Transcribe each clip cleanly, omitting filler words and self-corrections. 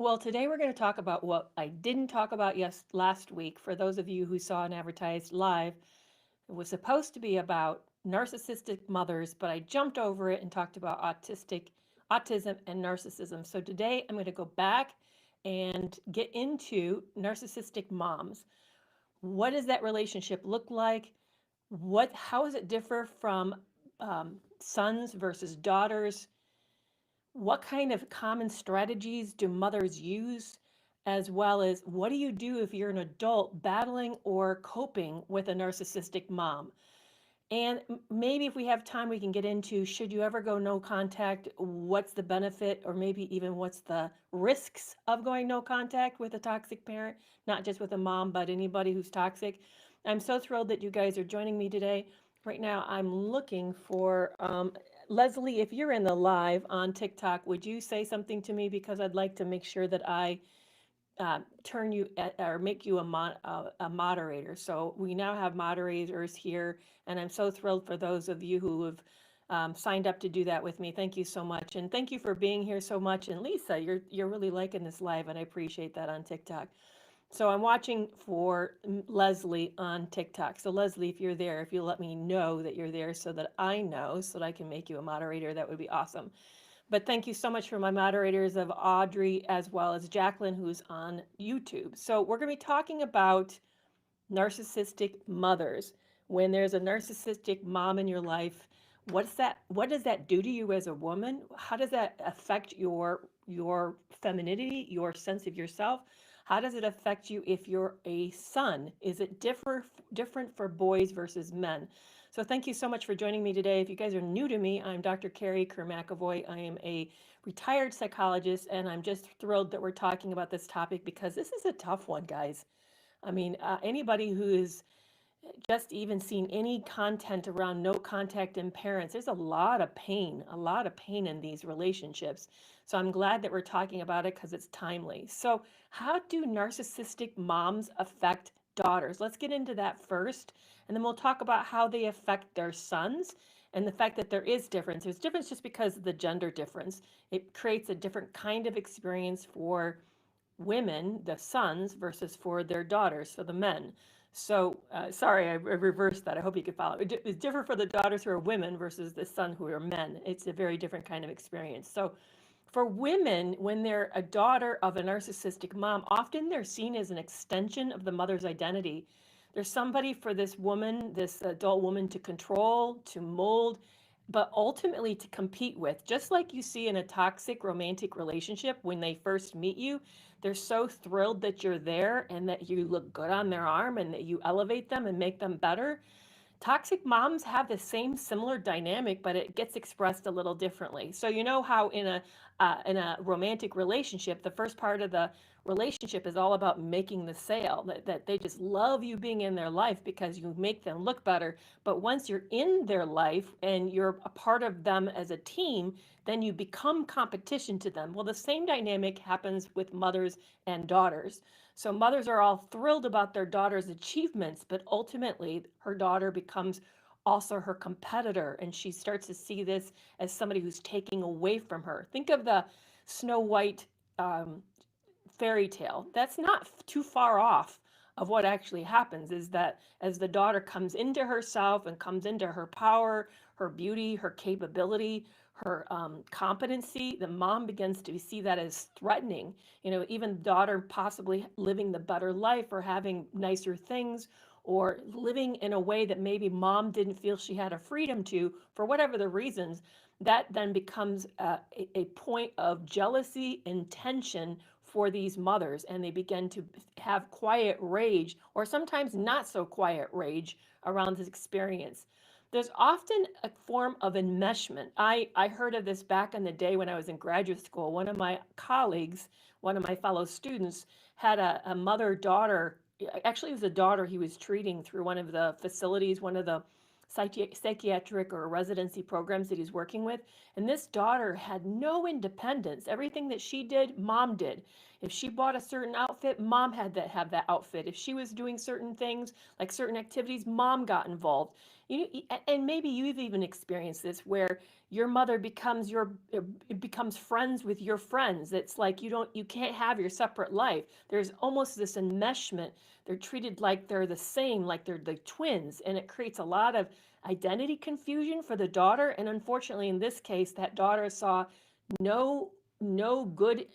Well, today we're going to talk about what I didn't talk about last week. For those of you who saw and advertised live, it was supposed to be about narcissistic mothers, but I jumped over it and talked about autism and narcissism. So today I'm going to go back and get into narcissistic moms. What does that relationship look like? How does it differ from sons versus daughters? What kind of common strategies do mothers use? As well as what do you do if you're an adult battling or coping with a narcissistic mom? And maybe if we have time, we can get into should you ever go no contact? What's the benefit, or maybe even what's the risks of going no contact with a toxic parent, not just with a mom, but anybody who's toxic. I'm so thrilled that you guys are joining me today. Right now, I'm looking for Leslie. If you're in the live on TikTok, would you say something to me? Because I'd like to make sure that I turn you or make you a moderator. So we now have moderators here, and I'm so thrilled for those of you who have signed up to do that with me. Thank you so much, and thank you for being here so much. And Lisa, you're really liking this live, and I appreciate that on TikTok. So I'm watching for Leslie on TikTok. So Leslie, if you're there, if you let me know that you're there so that I know, so that I can make you a moderator, that would be awesome. But thank you so much for my moderators of Audrey as well as Jacqueline, who's on YouTube. So we're going to be talking about narcissistic mothers. When there's a narcissistic mom in your life, what does that do to you as a woman? How does that affect your femininity, your sense of yourself? How does it affect you if you're a son? Is it different for boys versus men? So thank you so much for joining me today. If you guys are new to me, I'm Dr. Kerry Kerr-McAvoy. I am a retired psychologist, and I'm just thrilled that we're talking about this topic because this is a tough one, guys. I mean, anybody who is just even seen any content around no contact in parents, there's a lot of pain in these relationships. So I'm glad that we're talking about it because it's timely. So, how do narcissistic moms affect daughters? Let's get into that first, and then we'll talk about how they affect their sons and the fact that there is difference. There's difference just because of the gender difference. It creates a different kind of experience for women, the sons, versus for their daughters, for the men. So, sorry, I reversed that. I hope you could follow. It's different for the daughters who are women versus the son who are men. It's a very different kind of experience. So, for women, when they're a daughter of a narcissistic mom, often they're seen as an extension of the mother's identity. There's somebody for this woman, this adult woman, to control, to mold, but ultimately to compete with. Just like you see in a toxic romantic relationship, when they first meet you, they're so thrilled that you're there and that you look good on their arm and that you elevate them and make them better. Toxic moms have the same similar dynamic, but it gets expressed a little differently. So you know how in a romantic relationship, the first part of the relationship is all about making the sale. That they just love you being in their life because you make them look better. But once you're in their life and you're a part of them as a team, then you become competition to them. Well, the same dynamic happens with mothers and daughters. So mothers are all thrilled about their daughter's achievements, but ultimately her daughter becomes also her competitor, and she starts to see this as somebody who's taking away from her. Think of the Snow White um, fairy tale. That's not too far off of what actually happens, is that as the daughter comes into herself and comes into her power, her beauty, her capability, her competency, the mom begins to see that as threatening. You know, even the daughter possibly living the better life or having nicer things or living in a way that maybe mom didn't feel she had a freedom to for whatever the reasons, that then becomes a point of jealousy and tension for these mothers, and they begin to have quiet rage or sometimes not so quiet rage around this experience. There's often a form of enmeshment. I heard of this back in the day when I was in graduate school. One of my colleagues, one of my fellow students, had a mother daughter. Actually, it was a daughter he was treating through one of the facilities, one of the psychiatric or residency programs that he's working with. And this daughter had no independence. Everything that she did, mom did. If she bought a certain outfit, mom had to have that outfit. If she was doing certain things, like certain activities, mom got involved. And maybe you've even experienced this where your mother becomes it becomes friends with your friends. It's like you can't have your separate life. There's almost this enmeshment. They're treated like they're the same, like they're the twins, and it creates a lot of identity confusion for the daughter. And unfortunately, in this case, that daughter saw no no good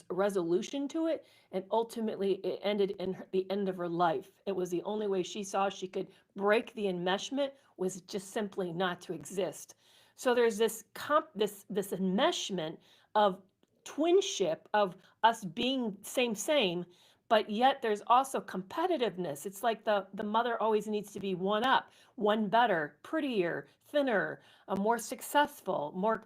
resolution to it, and ultimately it ended in the end of her life. It was the only way she saw she could break the enmeshment, was just simply not to exist. So there's this enmeshment of twinship, of us being same, but yet there's also competitiveness. It's like the mother always needs to be one up, one better, prettier, thinner, more successful, more,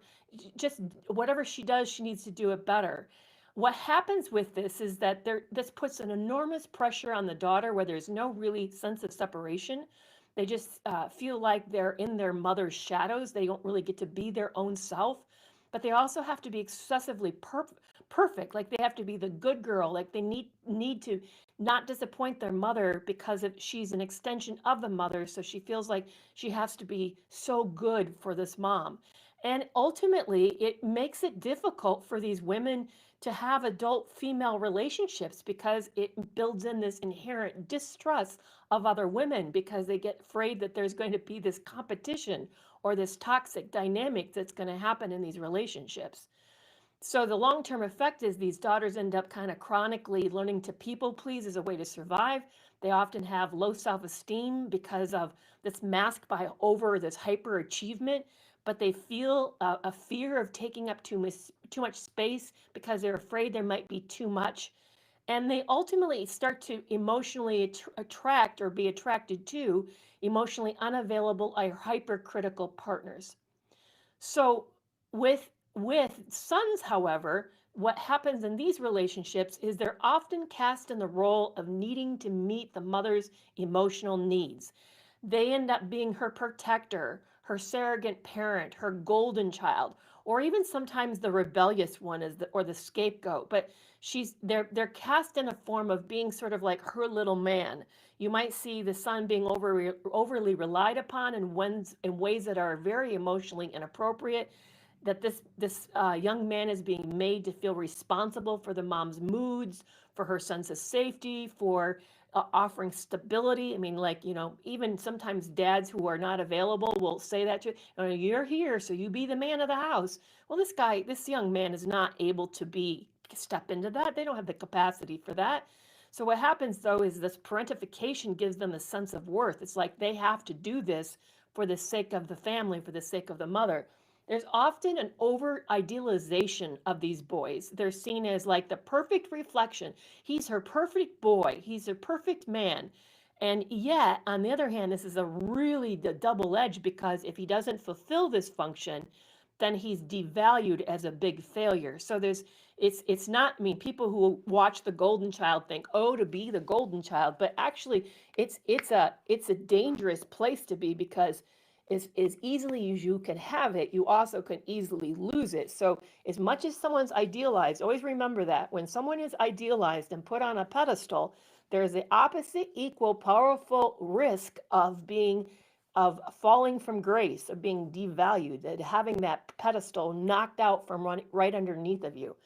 just whatever she does, she needs to do it better. What happens with this is that this puts an enormous pressure on the daughter where there's no really sense of separation. They just feel like they're in their mother's shadows. They don't really get to be their own self, but they also have to be excessively perfect. Like they have to be the good girl. Like they need to not disappoint their mother because she's an extension of the mother. So she feels like she has to be so good for this mom. And ultimately, it makes it difficult for these women to have adult female relationships because it builds in this inherent distrust of other women because they get afraid that there's going to be this competition or this toxic dynamic that's going to happen in these relationships. So the long-term effect is these daughters end up kind of chronically learning to people please as a way to survive. They often have low self-esteem because of this masked by over this hyper achievement, but they feel a fear of taking up too much space because they're afraid there might be too much. And they ultimately start to emotionally attract or be attracted to emotionally unavailable or hypercritical partners. So with sons, however, what happens in these relationships is they're often cast in the role of needing to meet the mother's emotional needs. They end up being her protector, her surrogate parent, her golden child, or even sometimes the rebellious one or the scapegoat. But they're cast in a form of being sort of like her little man. You might see the son being overly relied upon in ways that are very emotionally inappropriate, that this young man is being made to feel responsible for the mom's moods, for her sense of safety, for offering stability. I mean, like, even sometimes dads who are not available will say that to you, you're here, so you be the man of the house. Well, this young man is not able to step into that. They don't have the capacity for that. So what happens though is this parentification gives them a sense of worth. It's like they have to do this for the sake of the family, for the sake of the mother. There's often an over idealization of these boys. They're seen as like the perfect reflection. He's her perfect boy. He's a perfect man. And yet, on the other hand, this is a really the double edge, because if he doesn't fulfill this function, then he's devalued as a big failure. So it's not, I mean, people who watch The Golden Child think, oh, to be the golden child, but actually it's a dangerous place to be, because as easily as you can have it, you also can easily lose it. So as much as someone's idealized, always remember that when someone is idealized and put on a pedestal, there's the opposite equal powerful risk of falling from grace, of being devalued, that having that pedestal knocked out from right underneath of you.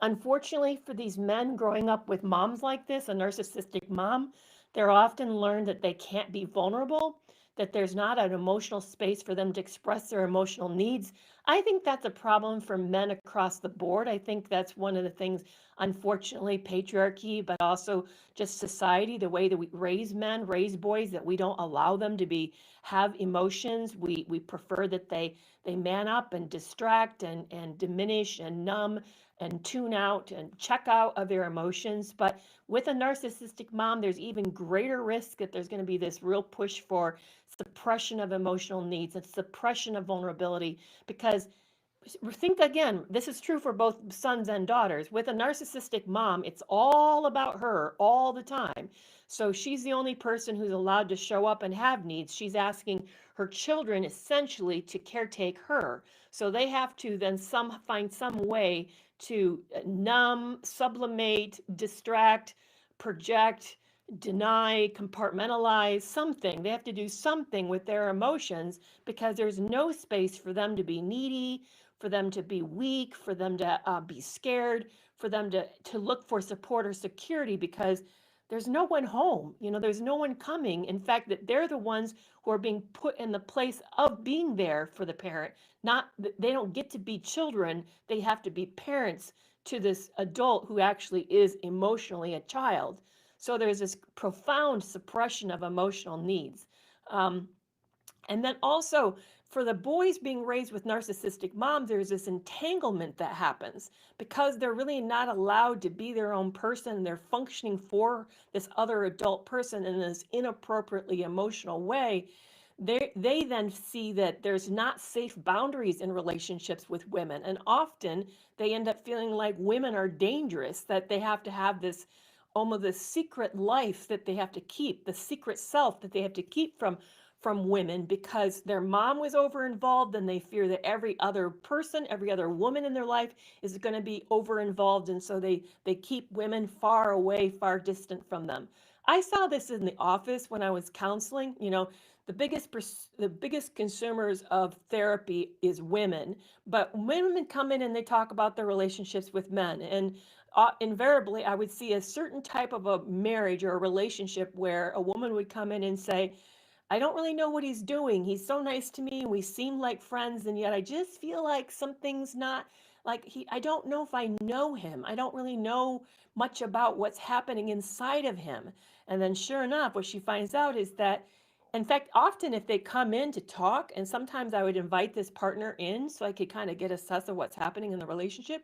Unfortunately, for these men growing up with moms like this, a narcissistic mom, they're often learned that they can't be vulnerable, that there's not an emotional space for them to express their emotional needs. I think that's a problem for men across the board. I think that's one of the things, unfortunately, patriarchy, but also just society, the way that we raise men, raise boys, that we don't allow them to have emotions. We prefer that they man up and distract and diminish and numb and tune out and check out of their emotions. But with a narcissistic mom, there's even greater risk that there's going to be this real push for suppression of emotional needs and suppression of vulnerability. Because think again, this is true for both sons and daughters. With a narcissistic mom, it's all about her all the time. So she's the only person who's allowed to show up and have needs. She's asking her children essentially to caretake her. So they have to then find some way to numb, sublimate, distract, project, deny, compartmentalize something. They have to do something with their emotions because there's no space for them to be needy, for them to be weak, for them to be scared, for them to look for support or security because there's no one home. There's no one coming. In fact, that they're the ones who are being put in the place of being there for the parent. Not they don't get to be children. They have to be parents to this adult who actually is emotionally a child. So there's this profound suppression of emotional needs. Um, and then also for the boys being raised with narcissistic moms, there's this entanglement that happens because they're really not allowed to be their own person. They're functioning for this other adult person in this inappropriately emotional way. They then see that there's not safe boundaries in relationships with women. And often they end up feeling like women are dangerous, that they have to have this almost this secret life that they have to keep, the secret self that they have to keep from women because their mom was over involved and they fear that every other person, every other woman in their life is going to be over involved. And so they keep women far away, far distant from them. I saw this in the office when I was counseling. The biggest consumers of therapy is women, but women come in and they talk about their relationships with men. And invariably, I would see a certain type of a marriage or a relationship where a woman would come in and say, I don't really know what he's doing. He's so nice to me. We seem like friends, and yet I just feel like something's not like I don't know if I know him. I don't really know much about what's happening inside of him. And then sure enough, what she finds out is that, in fact, often if they come in to talk, and sometimes I would invite this partner in so I could kind of get a sense of what's happening in the relationship,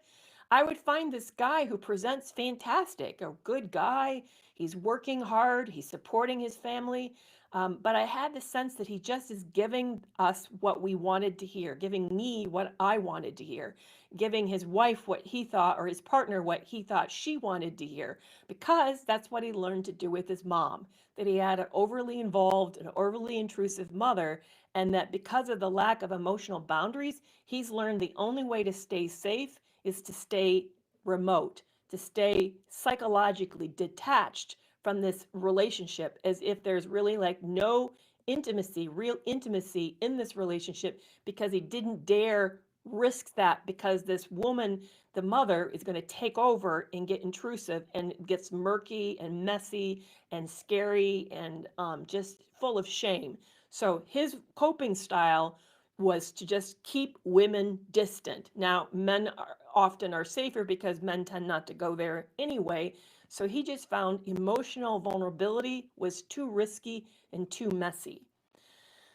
I would find this guy who presents fantastic, a good guy. He's working hard, he's supporting his family. But I had the sense that he just is giving us what we wanted to hear, giving me what I wanted to hear, giving his wife what he thought, or his partner what he thought she wanted to hear, because that's what he learned to do with his mom, that he had an overly involved and overly intrusive mother, and that because of the lack of emotional boundaries, he's learned the only way to stay safe is to stay remote, to stay psychologically detached from this relationship, as if there's really like no intimacy, real intimacy in this relationship, because he didn't dare risk that because this woman, the mother, is going to take over and get intrusive, and it gets murky and messy and scary and just full of shame. So his coping style was to just keep women distant. Now, men often are safer because men tend not to go there anyway. So he just found emotional vulnerability was too risky and too messy.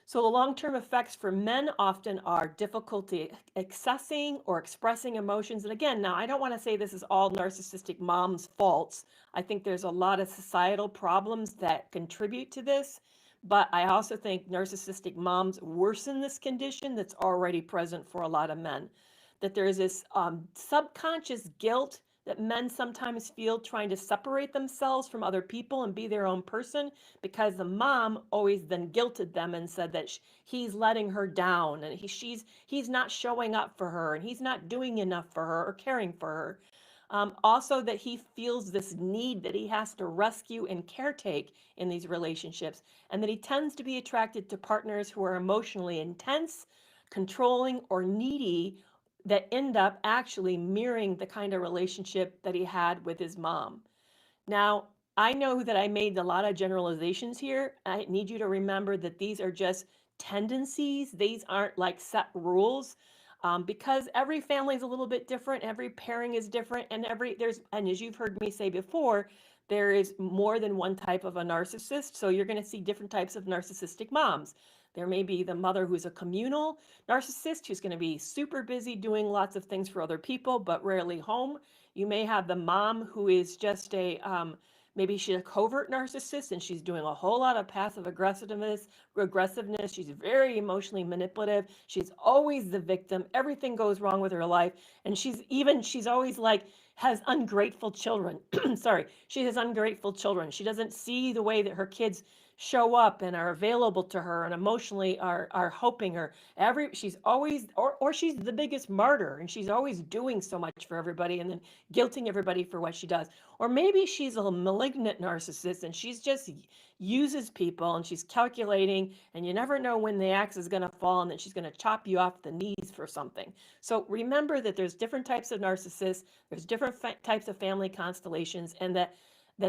So the long-term effects for men often are difficulty accessing or expressing emotions. And again, now I don't want to say this is all narcissistic moms' faults. I think there's a lot of societal problems that contribute to this. But I also think narcissistic moms worsen this condition that's already present for a lot of men. That there is this subconscious guilt that men sometimes feel trying to separate themselves from other people and be their own person, because the mom always then guilted them and said that he's letting her down, and he's not showing up for her, and he's not doing enough for her or caring for her. Also, that he feels this need that he has to rescue and caretake in these relationships, and that he tends to be attracted to partners who are emotionally intense, controlling, or needy, that end up actually mirroring the kind of relationship that he had with his mom. Now, I know that I made a lot of generalizations here. I need you to remember that these are just tendencies. These aren't like set rules, because every family is a little bit different. Every pairing is different, and as you've heard me say before, there is more than one type of a narcissist. So you're going to see different types of narcissistic moms. There may be the mother who's a communal narcissist who's going to be super busy doing lots of things for other people, but rarely home. You may have the mom who is just maybe she's a covert narcissist and she's doing a whole lot of passive aggressiveness. She's very emotionally manipulative. She's always the victim. Everything goes wrong with her life. And she's always like, has ungrateful children. Sorry, she has ungrateful children. She doesn't see the way that her kids show up and are available to her and emotionally are helping her. She's always, or she's the biggest martyr and she's always doing so much for everybody and then guilting everybody for what she does. Or maybe she's a malignant narcissist and she's just uses people and she's calculating, and you never know when the axe is going to fall and then she's going to chop you off the knees for something. So remember that there's different types of narcissists, there's different types of family constellations, and that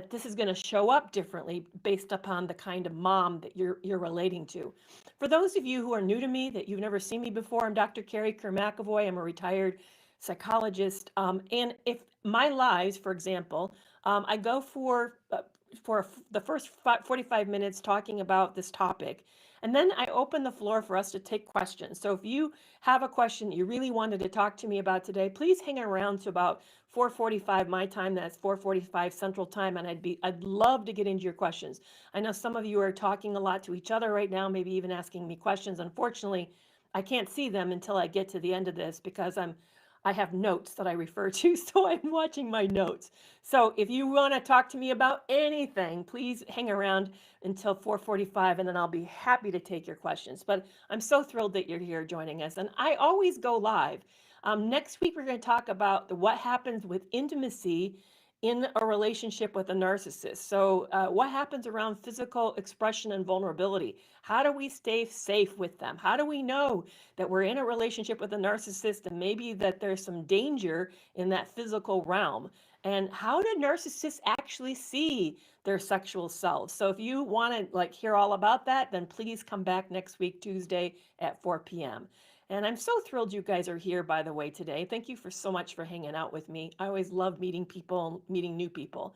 this is going to show up differently based upon the kind of mom that you're relating to. For those of you who are new to me, that you've never seen me before, I'm Dr. Kerry McAvoy. I'm a retired psychologist. And if my lives, for example, I go for the first 45 minutes talking about this topic. And then I open the floor for us to take questions. So if you have a question you really wanted to talk to me about today, please hang around to about 4:45 my time. That's 4:45 Central Time, and I'd love to get into your questions. I know some of you are talking a lot to each other right now, maybe even asking me questions. Unfortunately, I can't see them until I get to the end of this because I have notes that I refer to, so I'm watching my notes. So if you want to talk to me about anything, please hang around until 4:45, and then I'll be happy to take your questions. But I'm so thrilled that you're here joining us, and I always go live. Next week, we're going to talk about what happens with intimacy in a relationship with a narcissist. So, what happens around physical expression and vulnerability? How do we stay safe with them? How do we know that we're in a relationship with a narcissist and maybe that there's some danger in that physical realm? And how do narcissists actually see their sexual selves? So, if you want to hear all about that, then please come back next week, Tuesday at 4 p.m. And I'm so thrilled you guys are here, by the way, today. Thank you for so much for hanging out with me. I always love meeting people, meeting new people.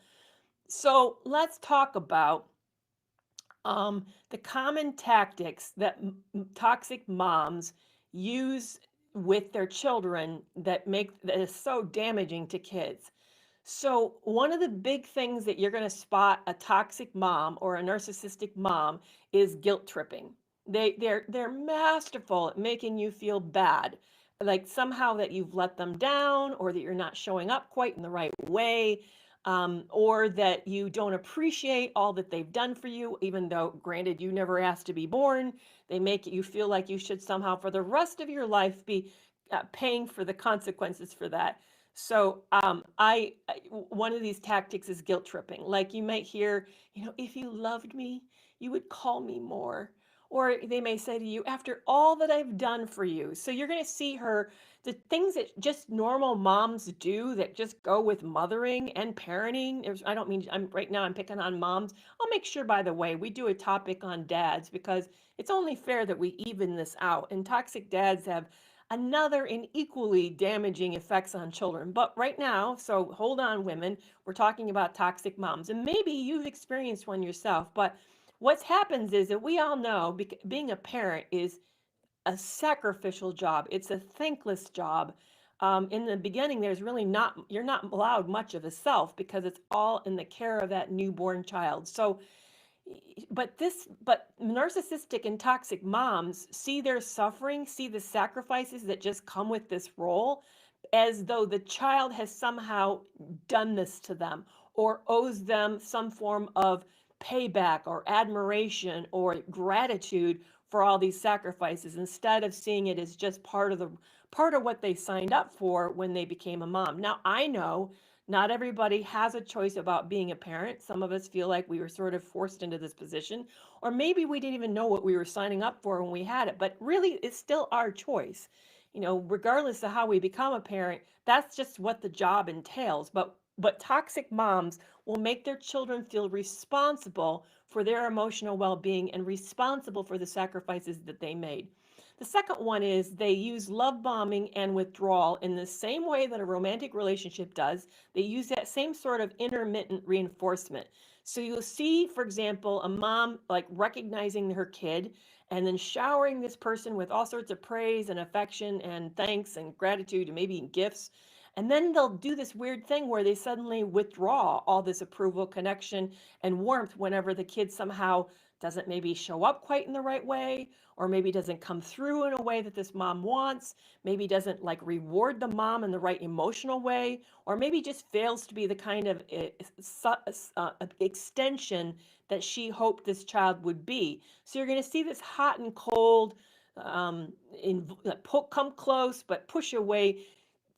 So let's talk about the common tactics that toxic moms use with their children that is so damaging to kids. So one of the big things that you're going to spot a toxic mom or a narcissistic mom is guilt tripping. They're masterful at making you feel bad, like somehow that you've let them down or that you're not showing up quite in the right way, or that you don't appreciate all that they've done for you, even though, granted, you never asked to be born. They make you feel like you should somehow, for the rest of your life, be paying for the consequences for that. So, one of these tactics is guilt tripping. Like you might hear, if you loved me, you would call me more. Or they may say to you, after all that I've done for you. So you're going to see her, the things that just normal moms do that just go with mothering and parenting. I don't mean, right now I'm picking on moms. I'll make sure, by the way, we do a topic on dads because it's only fair that we even this out. And toxic dads have another and equally damaging effects on children. But right now, so hold on, women, we're talking about toxic moms. And maybe you've experienced one yourself, but what happens is that we all know being a parent is a sacrificial job. It's a thankless job. In the beginning, you're not allowed much of a self because it's all in the care of that newborn child. So but narcissistic and toxic moms see their suffering, see the sacrifices that just come with this role as though the child has somehow done this to them or owes them some form of payback or admiration or gratitude for all these sacrifices, instead of seeing it as just part of what they signed up for when they became a mom. Now, I know not everybody has a choice about being a parent. Some of us feel like we were sort of forced into this position, or maybe we didn't even know what we were signing up for when we had it, but really it's still our choice. Regardless of how we become a parent, that's just what the job entails. But toxic moms will make their children feel responsible for their emotional well-being and responsible for the sacrifices that they made. The second one is they use love bombing and withdrawal in the same way that a romantic relationship does. They use that same sort of intermittent reinforcement. So you'll see, for example, a mom like recognizing her kid and then showering this person with all sorts of praise and affection and thanks and gratitude and maybe gifts. And then they'll do this weird thing where they suddenly withdraw all this approval, connection, and warmth whenever the kid somehow doesn't maybe show up quite in the right way, or maybe doesn't come through in a way that this mom wants, maybe doesn't like reward the mom in the right emotional way, or maybe just fails to be the kind of extension that she hoped this child would be. So you're going to see this hot and cold, come close but push away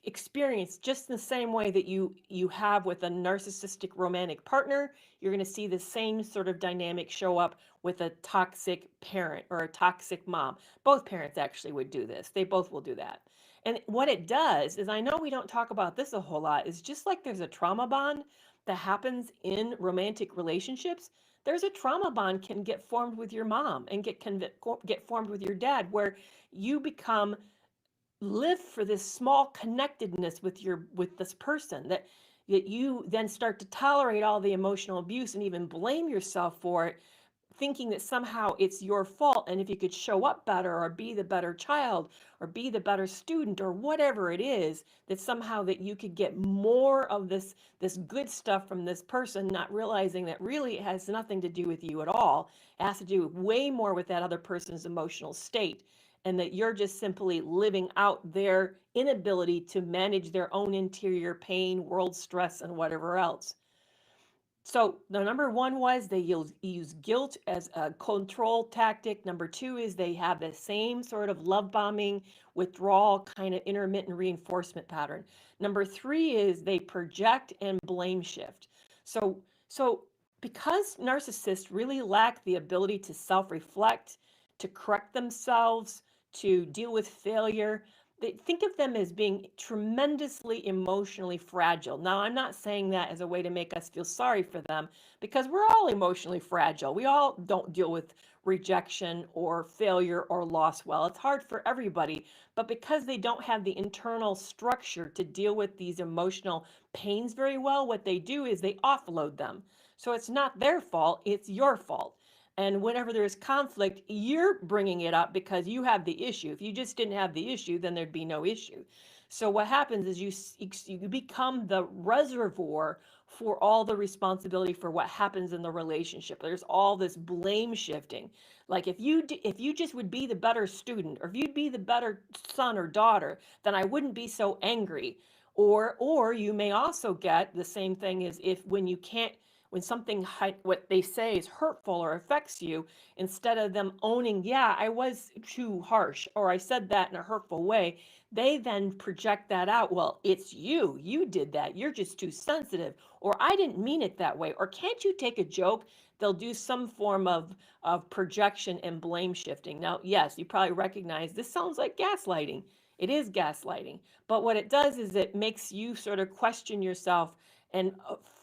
experience, just the same way that you have with a narcissistic romantic partner. You're going to see the same sort of dynamic show up with a toxic parent or a toxic mom. Both parents actually would do this. They both will do that. And what it does is, I know we don't talk about this a whole lot, is just like there's a trauma bond that happens in romantic relationships, there's a trauma bond can get formed with your mom and get formed with your dad, where you become live for this small connectedness with this person, that you then start to tolerate all the emotional abuse and even blame yourself for it, thinking that somehow it's your fault, and if you could show up better or be the better child or be the better student or whatever it is, that somehow that you could get more of this good stuff from this person, not realizing that really it has nothing to do with you at all. It has to do way more with that other person's emotional state, and that you're just simply living out their inability to manage their own interior pain, world stress, and whatever else. So the number one was they use guilt as a control tactic. Number two is they have the same sort of love bombing, withdrawal, kind of intermittent reinforcement pattern. Number three is they project and blame shift. So because narcissists really lack the ability to self-reflect, to correct themselves, to deal with failure, they think of them as being tremendously emotionally fragile. Now, I'm not saying that as a way to make us feel sorry for them, because we're all emotionally fragile. We all don't deal with rejection or failure or loss well. It's hard for everybody, but because they don't have the internal structure to deal with these emotional pains very well, what they do is they offload them. So it's not their fault, it's your fault. And whenever there's conflict, you're bringing it up because you have the issue. If you just didn't have the issue, then there'd be no issue. So what happens is you become the reservoir for all the responsibility for what happens in the relationship. There's all this blame shifting. Like if you just would be the better student, or if you'd be the better son or daughter, then I wouldn't be so angry. Or you may also get the same thing as if when something what they say is hurtful or affects you, instead of them owning, yeah, I was too harsh or I said that in a hurtful way, they then project that out. Well, it's you did that, you're just too sensitive, or I didn't mean it that way, or can't you take a joke? They'll do some form of projection and blame shifting. Now, yes, you probably recognize this sounds like gaslighting. It is gaslighting, but what it does is it makes you sort of question yourself and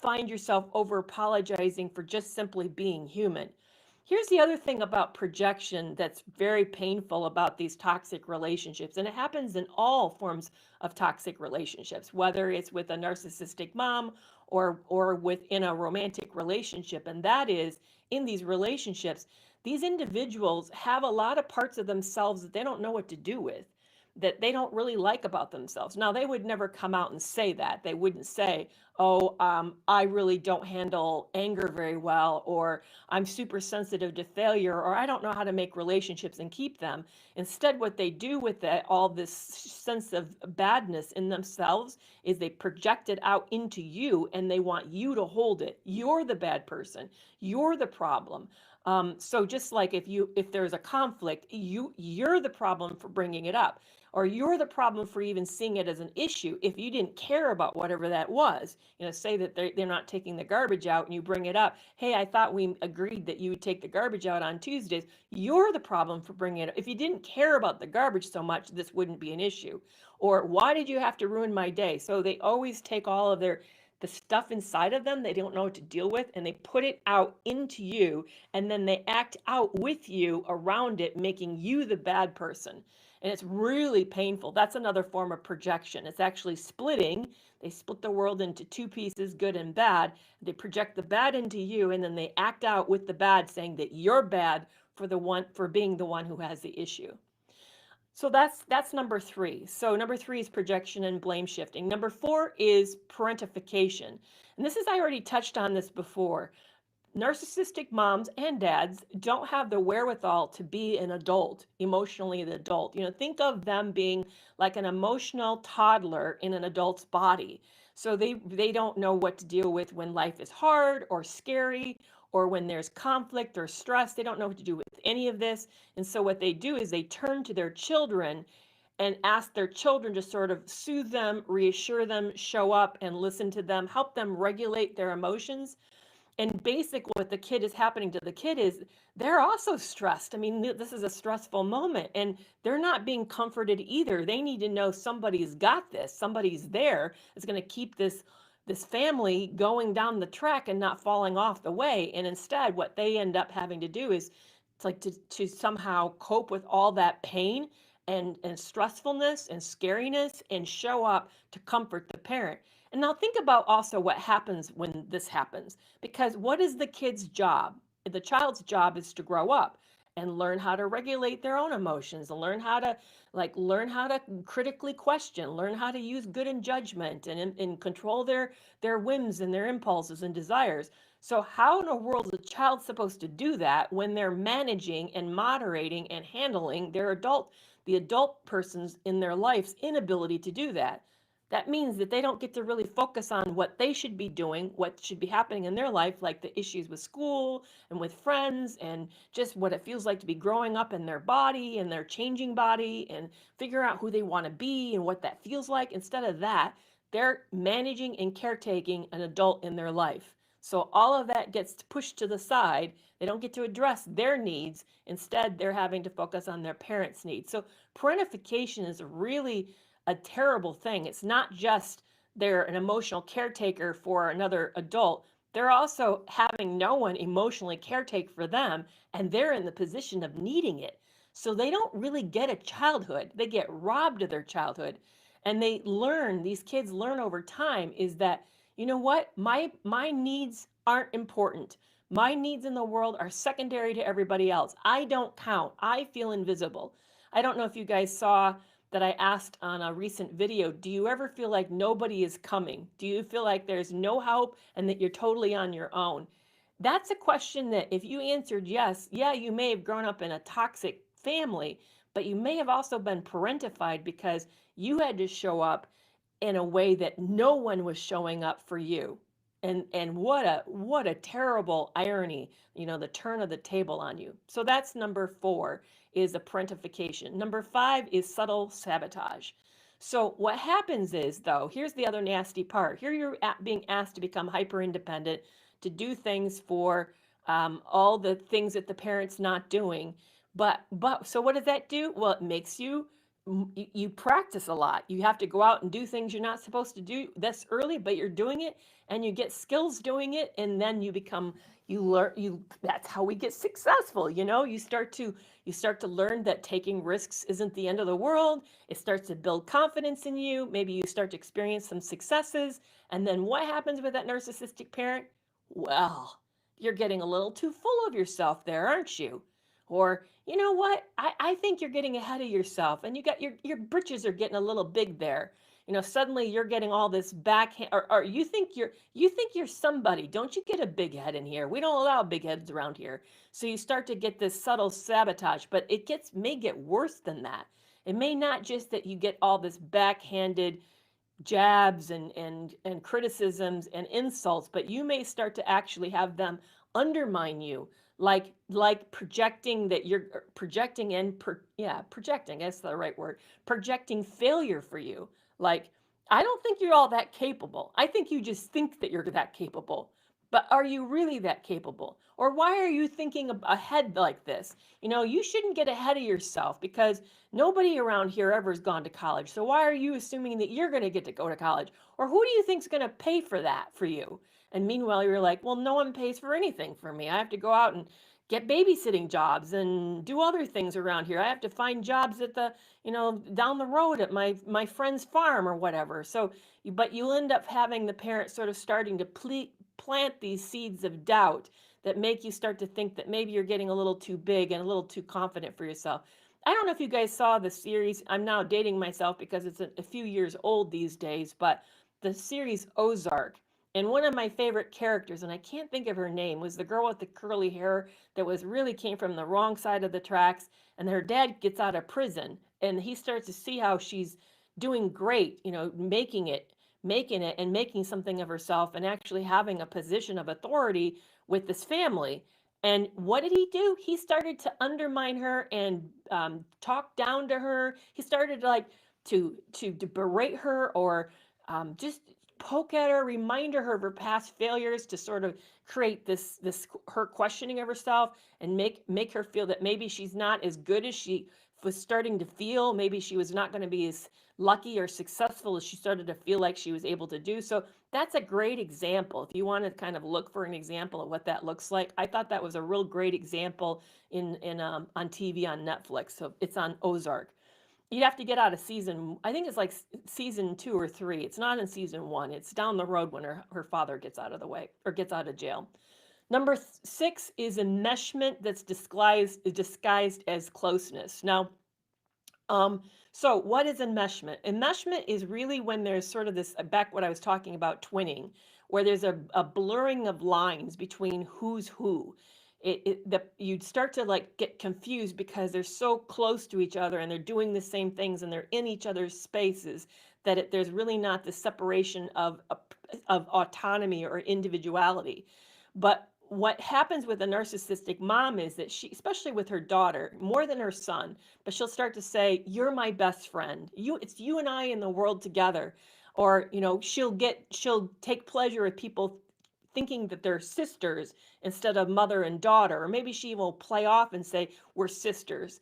find yourself over apologizing for just simply being human. Here's the other thing about projection that's very painful about these toxic relationships, and it happens in all forms of toxic relationships, whether it's with a narcissistic mom or within a romantic relationship. And that is, in these relationships, these individuals have a lot of parts of themselves that they don't know what to do with, that they don't really like about themselves. Now, they would never come out and say that. They wouldn't say, oh, I really don't handle anger very well, or I'm super sensitive to failure, or I don't know how to make relationships and keep them. Instead, what they do with that, all this sense of badness in themselves, is they project it out into you, and they want you to hold it. You're the bad person. You're the problem. So just like if there's a conflict, you're the problem for bringing it up, or you're the problem for even seeing it as an issue. If you didn't care about whatever that was, say that they're not taking the garbage out, and you bring it up, hey, I thought we agreed that you would take the garbage out on Tuesdays. You're the problem for bringing it up. If you didn't care about the garbage so much, this wouldn't be an issue. Or why did you have to ruin my day? So they always take all of the stuff inside of them they don't know what to deal with, and they put it out into you, and then they act out with you around it, making you the bad person. And it's really painful. That's another form of projection. It's actually splitting. They split the world into two pieces, good and bad. They project the bad into you, and then they act out with the bad, saying that you're bad for being the one who has the issue. So that's number three. So number three is projection and blame shifting. Number four is parentification. And I already touched on this before. narcissistic moms and dads don't have the wherewithal to be an adult, emotionally an adult. Think of them being like an emotional toddler in an adult's body. So they don't know what to deal with when life is hard or scary or when there's conflict or stress. They don't know what to do with any of this. And so what they do is they turn to their children and ask their children to sort of soothe them, reassure them, show up and listen to them, help them regulate their emotions. And basically what the kid is happening to the kid is they're also stressed. I mean, this is a stressful moment and they're not being comforted either. They need to know somebody's got this. Somebody's there is going to keep this family going down the track and not falling off the way. And instead what they end up having to do is it's like to somehow cope with all that pain and stressfulness and scariness and show up to comfort the parent. And now think about also what happens when this happens. Because what is the kid's job? The child's job is to grow up and learn how to regulate their own emotions and learn how to critically question, learn how to use good and judgment and control their whims and their impulses and desires. So how in the world is a child supposed to do that when they're managing and moderating and handling the adult person's in their life's inability to do that? That means that they don't get to really focus on what they should be doing, what should be happening in their life, like the issues with school and with friends and just what it feels like to be growing up in their body and their changing body and figure out who they want to be and what that feels like. Instead of that, they're managing and caretaking an adult in their life. So all of that gets pushed to the side. They don't get to address their needs. Instead, they're having to focus on their parents' needs. So parentification is really a terrible thing. It's not just they're an emotional caretaker for another adult, they're also having no one emotionally caretake for them, and they're in the position of needing it. So they don't really get a childhood. They get robbed of their childhood. And these kids learn over time is that, you know what? My needs aren't important. My needs in the world are secondary to everybody else. I don't count. I feel invisible. I don't know if you guys saw that I asked on a recent video, do you ever feel like nobody is coming? Do you feel like there's no help and that you're totally on your own? That's a question that if you answered yes, yeah, you may have grown up in a toxic family, but you may have also been parentified because you had to show up in a way that no one was showing up for you. And what a terrible irony, the turn of the table on you. So that's number 4 is a parentification. Number 5 is subtle sabotage. So what happens is, though, here's the other nasty part. Here you're being asked to become hyper independent, to do things for all the things that the parent's not doing. But so what does that do? Well, it makes you practice a lot. You have to go out and do things you're not supposed to do this early, but you're doing it and you get skills doing it, and then you learn. That's how we get successful. You start to learn that taking risks isn't the end of the world. It starts to build confidence in you. Maybe you start to experience some successes, and then what happens with that narcissistic parent? Well, you're getting a little too full of yourself there, aren't you? Or, you know what? I think you're getting ahead of yourself and your britches are getting a little big there. Suddenly you're getting all this backhand, or you think you're somebody. Don't you get a big head in here? We don't allow big heads around here. So you start to get this subtle sabotage, but may get worse than that. It may not just that you get all this backhanded jabs and criticisms and insults, but you may start to actually have them undermine you, like projecting that you're projecting projecting, that's the right word, projecting failure for you. Like, I don't think you're all that capable. I think you just think that you're that capable. But are you really that capable? Or why are you thinking ahead like this? You shouldn't get ahead of yourself because nobody around here ever has gone to college. So why are you assuming that you're going to get to go to college? Or who do you think's going to pay for that for you? And meanwhile, you're like, well, no one pays for anything for me. I have to go out and get babysitting jobs and do other things around here. I have to find jobs at down the road at my friend's farm or whatever. So, but you'll end up having the parent sort of starting to plant these seeds of doubt that make you start to think that maybe you're getting a little too big and a little too confident for yourself. I don't know if you guys saw the series. I'm now dating myself because it's a few years old these days, but the series Ozark. And one of my favorite characters, and I can't think of her name, was the girl with the curly hair that was really came from the wrong side of the tracks. And her dad gets out of prison, and he starts to see how she's doing great, making it, and making something of herself, and actually having a position of authority with this family. And what did he do? He started to undermine her and talk down to her. He started like to berate her or just poke at her, remind her of her past failures to sort of create this her questioning of herself and make her feel that maybe she's not as good as she was starting to feel. Maybe she was not going to be as lucky or successful as she started to feel like she was able to do. So that's a great example. If you want to kind of look for an example of what that looks like, I thought that was a real great example in on TV on Netflix. So it's on Ozark. You'd have to get out of season, I think it's like season 2 or 3. It's not in season 1. It's down the road when her father gets out of the way or gets out of jail. Number 6 is enmeshment that's disguised as closeness. Now, so what is enmeshment? Enmeshment is really when there's sort of this, back what I was talking about, twinning, where there's a blurring of lines between who's who. You'd start to like get confused because they're so close to each other and they're doing the same things and they're in each other's spaces that there's really not the separation of autonomy or individuality. But what happens with a narcissistic mom is that she, especially with her daughter, more than her son, but she'll start to say, "You're my best friend. It's you and I in the world together." Or, she'll take pleasure with people thinking that they're sisters instead of mother and daughter. Or maybe she will play off and say, "We're sisters."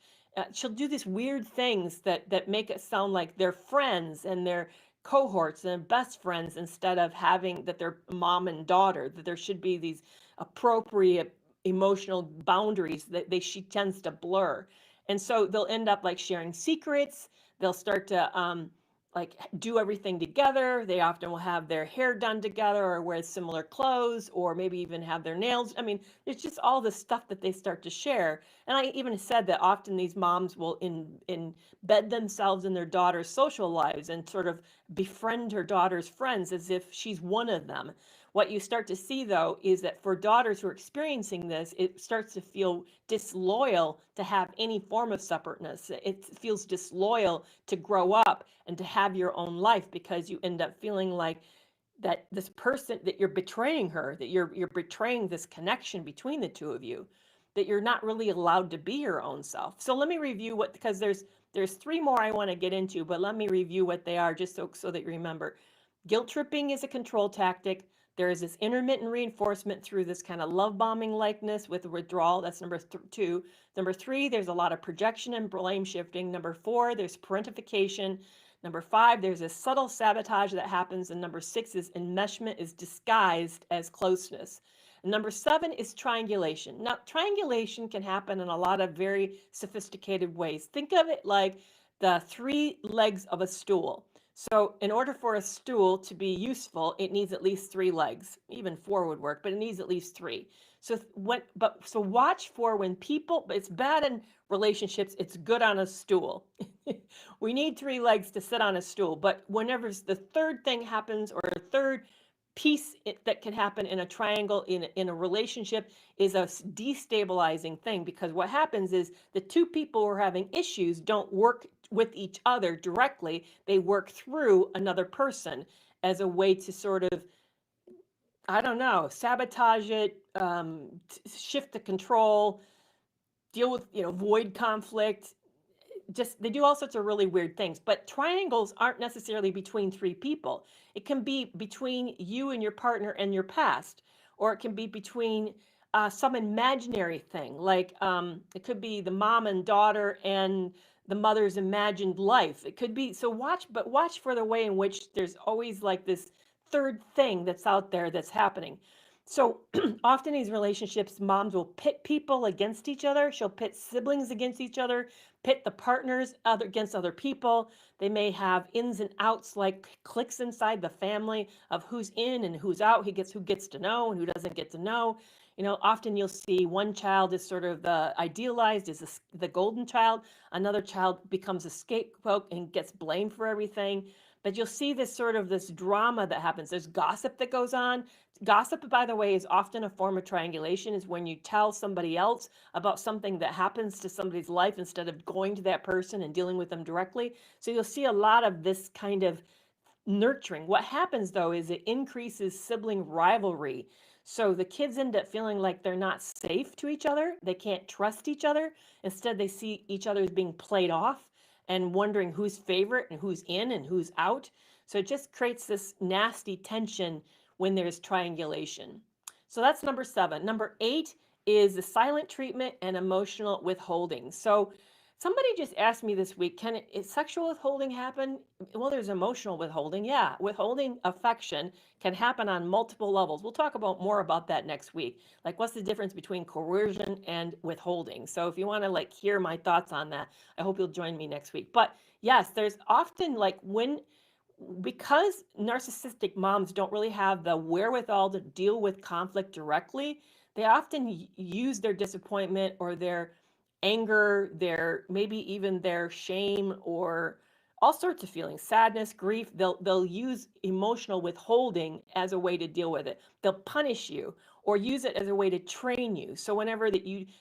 She'll do these weird things that make it sound like they're friends and they're cohorts and best friends instead of having that they're mom and daughter, that there should be these appropriate emotional boundaries that she tends to blur. And so they'll end up like sharing secrets. They'll start to like do everything together. They often will have their hair done together or wear similar clothes or maybe even have their nails. I mean, it's just all the stuff that they start to share. And I even said that often these moms will embed themselves in their daughter's social lives and sort of befriend her daughter's friends as if she's one of them. What you start to see, though, is that for daughters who are experiencing this, it starts to feel disloyal to have any form of separateness. It feels disloyal to grow up and to have your own life because you end up feeling like that this person, that you're betraying her, that you're betraying this connection between the two of you, that you're not really allowed to be your own self. So let me review what, because there's 3 more I want to get into, but let me review what they are just so that you remember. Guilt tripping is a control tactic. There is this intermittent reinforcement through this kind of love bombing likeness with withdrawal. That's number 2. Number 3, there's a lot of projection and blame shifting. Number 4, there's parentification. Number 5, there's a subtle sabotage that happens. And number 6 is enmeshment is disguised as closeness. And number 7 is triangulation. Now, triangulation can happen in a lot of very sophisticated ways. Think of it like the 3 legs of a stool. So in order for a stool to be useful, it needs at least 3 legs. Even 4 would work, but it needs at least 3. So watch for when people, it's bad in relationships, it's good on a stool. We need 3 legs to sit on a stool, but whenever the third thing happens or a third piece that can happen in a triangle in a relationship is a destabilizing thing, because what happens is the 2 people who are having issues don't work with each other directly. They work through another person as a way to sort of, I don't know, sabotage it, shift the control, deal with, void conflict. Just they do all sorts of really weird things. But triangles aren't necessarily between 3 people. It can be between you and your partner and your past, or it can be between some imaginary thing, like it could be the mom and daughter and the mother's imagined life. It could be, so watch for the way in which there's always like this third thing that's out there that's happening. So often these relationships, moms will pit people against each other. She'll pit siblings against each other, pit the partners against other people. They may have ins and outs, like cliques inside the family of who's in and who's out, who gets to know and who doesn't get to know. Often you'll see one child is sort of the idealized, is the golden child. Another child becomes a scapegoat and gets blamed for everything. But you'll see this sort of this drama that happens. There's gossip that goes on. Gossip, by the way, is often a form of triangulation, is when you tell somebody else about something that happens to somebody's life instead of going to that person and dealing with them directly. So you'll see a lot of this kind of nurturing. What happens though is it increases sibling rivalry. So the kids end up feeling like they're not safe to each other. They can't trust each other. Instead, they see each other as being played off and wondering who's favorite and who's in and who's out. So it just creates this nasty tension when there's triangulation. So that's number 7. Number 8 is the silent treatment and emotional withholding. So somebody just asked me this week, is sexual withholding happen? Well, there's emotional withholding. Yeah, withholding affection can happen on multiple levels. We'll talk about more about that next week. Like, what's the difference between coercion and withholding? So if you want to like hear my thoughts on that, I hope you'll join me next week. But yes, there's often like because narcissistic moms don't really have the wherewithal to deal with conflict directly, they often use their disappointment or their anger, their maybe even their shame or all sorts of feelings, sadness, grief. They'll use emotional withholding as a way to deal with it. They'll punish you or use it as a way to train you. So whenever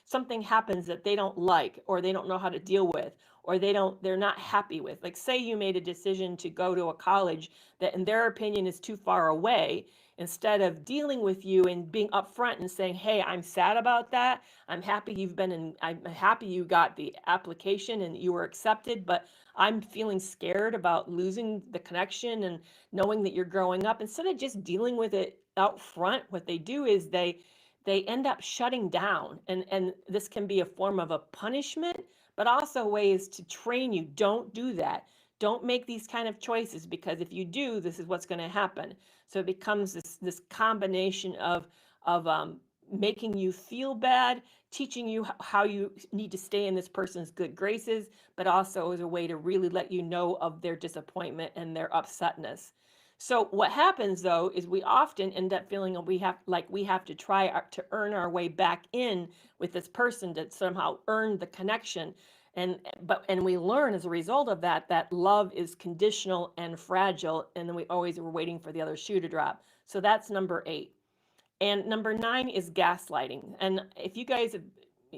something happens that they don't like or they don't know how to deal with or they're not happy with, like say you made a decision to go to a college that in their opinion is too far away, instead of dealing with you and being upfront and saying, hey, I'm sad about that. I'm happy I'm happy you got the application and you were accepted, but I'm feeling scared about losing the connection and knowing that you're growing up. Instead of just dealing with it out front, what they do is they end up shutting down. And this can be a form of a punishment, but also ways to train you. Don't do that. Don't make these kind of choices, because if you do, this is what's going to happen. So it becomes this combination of making you feel bad, teaching you how you need to stay in this person's good graces, but also as a way to really let you know of their disappointment and their upsetness. So what happens though is we often end up feeling we have to try to earn our way back in with this person to somehow earn the connection. And we learn as a result of that love is conditional and fragile, and then we always are waiting for the other shoe to drop. So that's number 8. And number 9 is gaslighting. And if you guys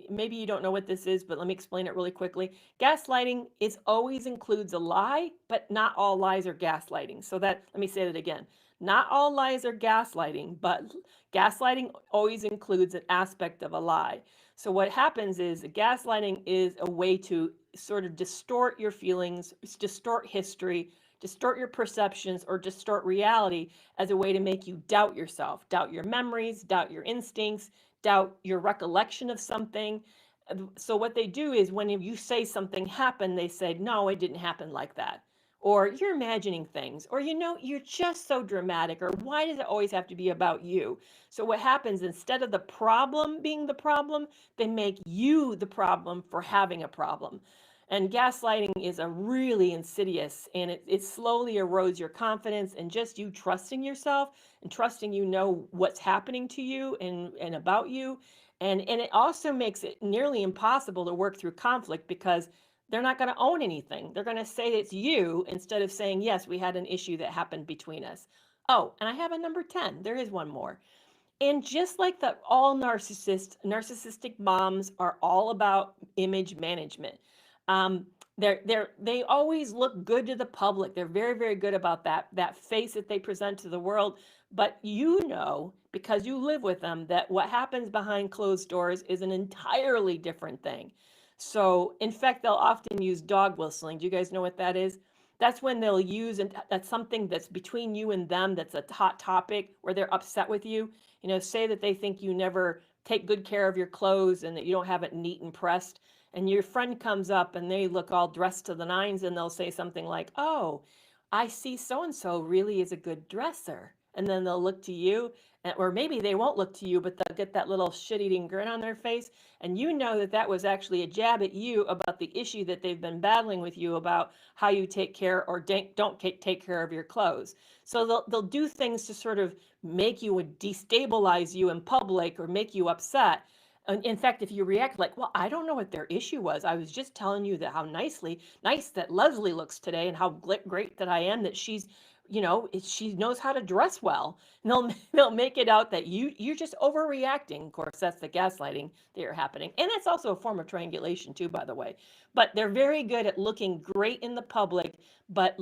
maybe you don't know what this is, but let me explain it really quickly. Gaslighting always includes a lie, but not all lies are gaslighting. So let me say that again. Not all lies are gaslighting, but gaslighting always includes an aspect of a lie. So what happens is gaslighting is a way to sort of distort your feelings, distort history, distort your perceptions, or distort reality as a way to make you doubt yourself, doubt your memories, doubt your instincts, doubt your recollection of something. So what they do is when you say something happened, they say, no, it didn't happen like that. Or you're imagining things, or you're just so dramatic, or why does it always have to be about you? So what happens, instead of the problem being the problem, they make you the problem for having a problem. And gaslighting is a really insidious, and it slowly erodes your confidence and just you trusting yourself and trusting what's happening to you and about you. And it also makes it nearly impossible to work through conflict, because they're not going to own anything. They're going to say it's you instead of saying, yes, we had an issue that happened between us. Oh, and I have a number 10. There is one more. And just like all narcissistic moms are all about image management. Um, they always look good to the public. They're very, very good about that face that they present to the world. But because you live with them, that what happens behind closed doors is an entirely different thing. So, in fact, they'll often use dog whistling. Do you guys know what that is? That's when they'll use, and that's something that's between you and them, that's a hot topic where they're upset with you. Say that they think you never take good care of your clothes and that you don't have it neat and pressed. And your friend comes up and they look all dressed to the nines and they'll say something like, oh, I see so-and-so really is a good dresser. And then they'll look to you, or maybe they won't look to you, but they'll get that little shit-eating grin on their face. And that was actually a jab at you about the issue that they've been battling with you about how you take care or don't take care of your clothes. So they'll do things to sort of make you destabilize you in public or make you upset. In fact, if you react like, well, I don't know what their issue was. I was just telling you that how nice that Leslie looks today and how great that I am, that she's, she knows how to dress well. And they'll make it out that you're just overreacting. Of course, that's the gaslighting that are happening. And that's also a form of triangulation too, by the way. But they're very good at looking great in the public. But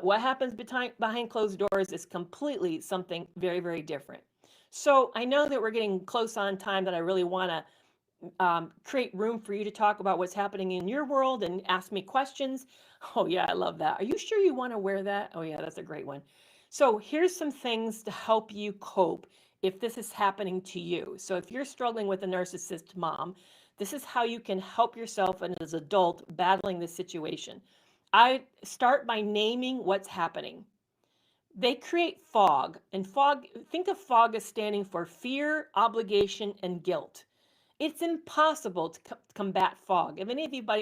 what happens behind closed doors is completely something very, very different. So I know that we're getting close on time, that I really want to create room for you to talk about what's happening in your world and ask me questions. Oh, yeah, I love that. Are you sure you want to wear that? Oh, yeah, that's a great one. So here's some things to help you cope if this is happening to you. So if you're struggling with a narcissist mom, this is how you can help yourself and as an adult battling this situation. I start by naming what's happening. They create fog, and think of fog as standing for fear, obligation, and guilt. It's impossible to combat fog. If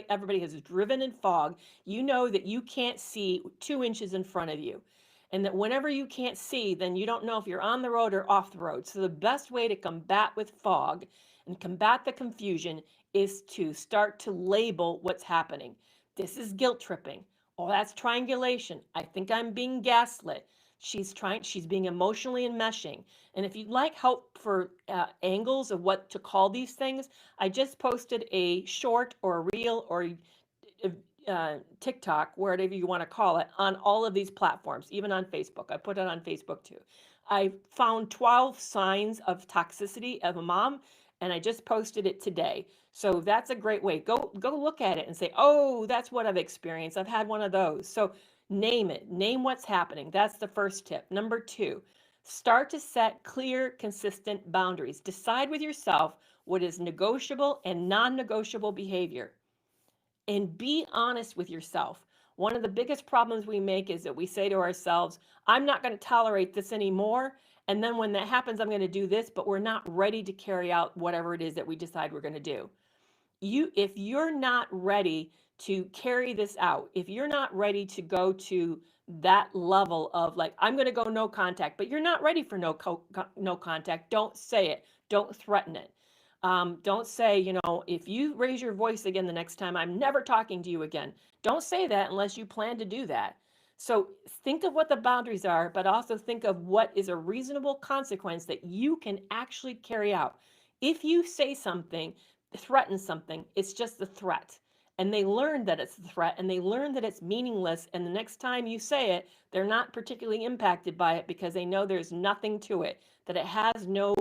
everybody has driven in fog, you know that you can't see 2 inches in front of you. And that whenever you can't see, then you don't know if you're on the road or off the road. So the best way to combat with fog and combat the confusion is to start to label what's happening. This is guilt tripping. Oh, that's triangulation. I think I'm being gaslit. She's being emotionally enmeshing. And if you'd like help for angles of what to call these things, I just posted a short or a reel or TikTok, whatever you want to call it, on all of these platforms, even on Facebook. I put it on Facebook too. I found 12 signs of toxicity of a mom, and I just posted it today. So that's a great way. Go look at it and say, oh, that's what I've experienced. I've had one of those. So name it. Name what's happening. That's the first tip. Number 2, start to set clear, consistent boundaries. Decide with yourself what is negotiable and non-negotiable behavior. And be honest with yourself. One of the biggest problems we make is that we say to ourselves, I'm not going to tolerate this anymore. And then when that happens, I'm going to do this, but we're not ready to carry out whatever it is that we decide we're going to do. If you're not ready to carry this out, if you're not ready to go to that level of like, I'm going to go no contact, but you're not ready for no contact, don't say it. Don't threaten it. Don't say, if you raise your voice again the next time, I'm never talking to you again. Don't say that unless you plan to do that. So think of what the boundaries are, but also think of what is a reasonable consequence that you can actually carry out. If you say something, threaten something, it's just a threat. And they learn that it's a threat, and they learn that it's meaningless. And the next time you say it, they're not particularly impacted by it because they know there's nothing to it, that it has no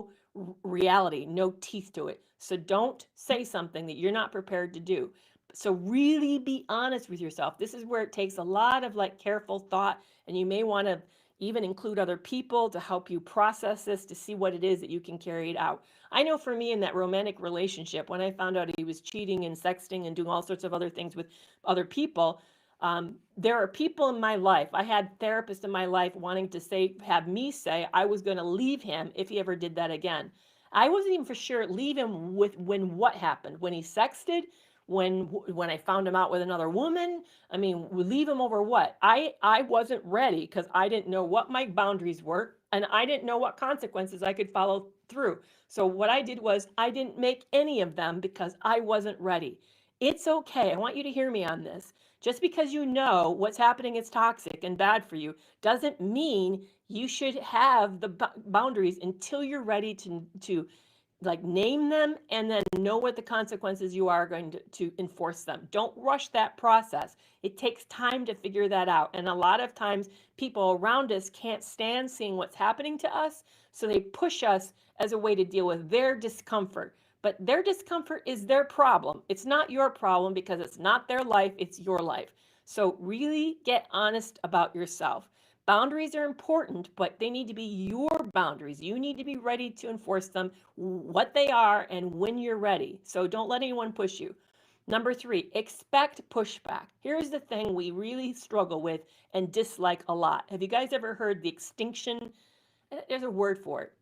reality, no teeth to it. So don't say something that you're not prepared to do. So really be honest with yourself. This is where it takes a lot of like careful thought, and you may want to even include other people to help you process this, to see what it is that you can carry it out. I know for me in that romantic relationship, when I found out he was cheating and sexting and doing all sorts of other things with other people, there are people in my life. I had therapists in my life wanting to have me say I was going to leave him if he ever did that again. I wasn't even for sure leave him when what happened, when he sexted, when I found him out with another woman. I mean, leave him over what? I wasn't ready because I didn't know what my boundaries were, and I didn't know what consequences I could follow through. So what I did was I didn't make any of them because I wasn't ready. It's okay. I want you to hear me on this. Just because you know what's happening is toxic and bad for you doesn't mean you should have the boundaries until you're ready to like name them and then know what the consequences you are going to enforce them. Don't rush that process. It takes time to figure that out. And a lot of times people around us can't stand seeing what's happening to us, so they push us as a way to deal with their discomfort. But their discomfort is their problem. It's not your problem because it's not their life, it's your life. So really get honest about yourself. Boundaries are important, but they need to be your boundaries. You need to be ready to enforce them, what they are, and when you're ready. So don't let anyone push you. Number 3, expect pushback. Here's the thing we really struggle with and dislike a lot. Have you guys ever heard the extinction? There's a word for it.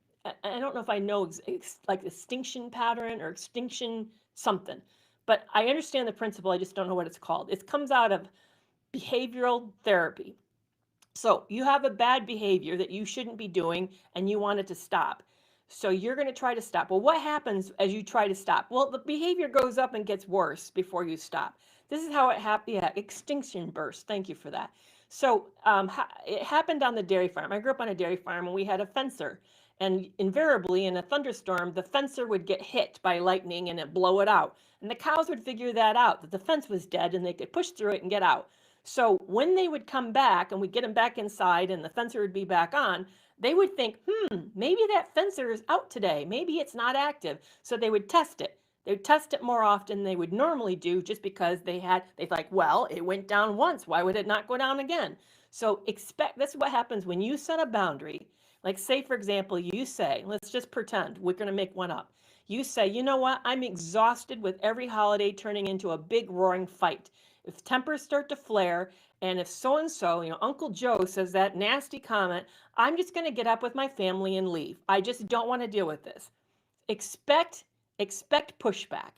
I don't know if I know like extinction pattern or extinction something, but I understand the principle. I just don't know what it's called. It comes out of behavioral therapy. So you have a bad behavior that you shouldn't be doing and you want it to stop. So you're going to try to stop. Well, what happens as you try to stop? Well, the behavior goes up and gets worse before you stop. This is how it happened. Yeah, extinction burst. Thank you for that. So it happened on the dairy farm. I grew up on a dairy farm and we had a fencer. And invariably in a thunderstorm, the fencer would get hit by lightning and it blow it out. And the cows would figure that out, that the fence was dead and they could push through it and get out. So when they would come back and we'd get them back inside and the fencer would be back on, they would think, maybe that fencer is out today. Maybe it's not active. So they would test it. They would test it more often than they would normally do just because they like, well, it went down once. Why would it not go down again? So this is what happens when you set a boundary. Like say, for example, you say, let's just pretend we're going to make one up. You say, you know what? I'm exhausted with every holiday turning into a big roaring fight. If tempers start to flare, and if so-and-so, Uncle Joe says that nasty comment, I'm just going to get up with my family and leave. I just don't want to deal with this. Expect pushback.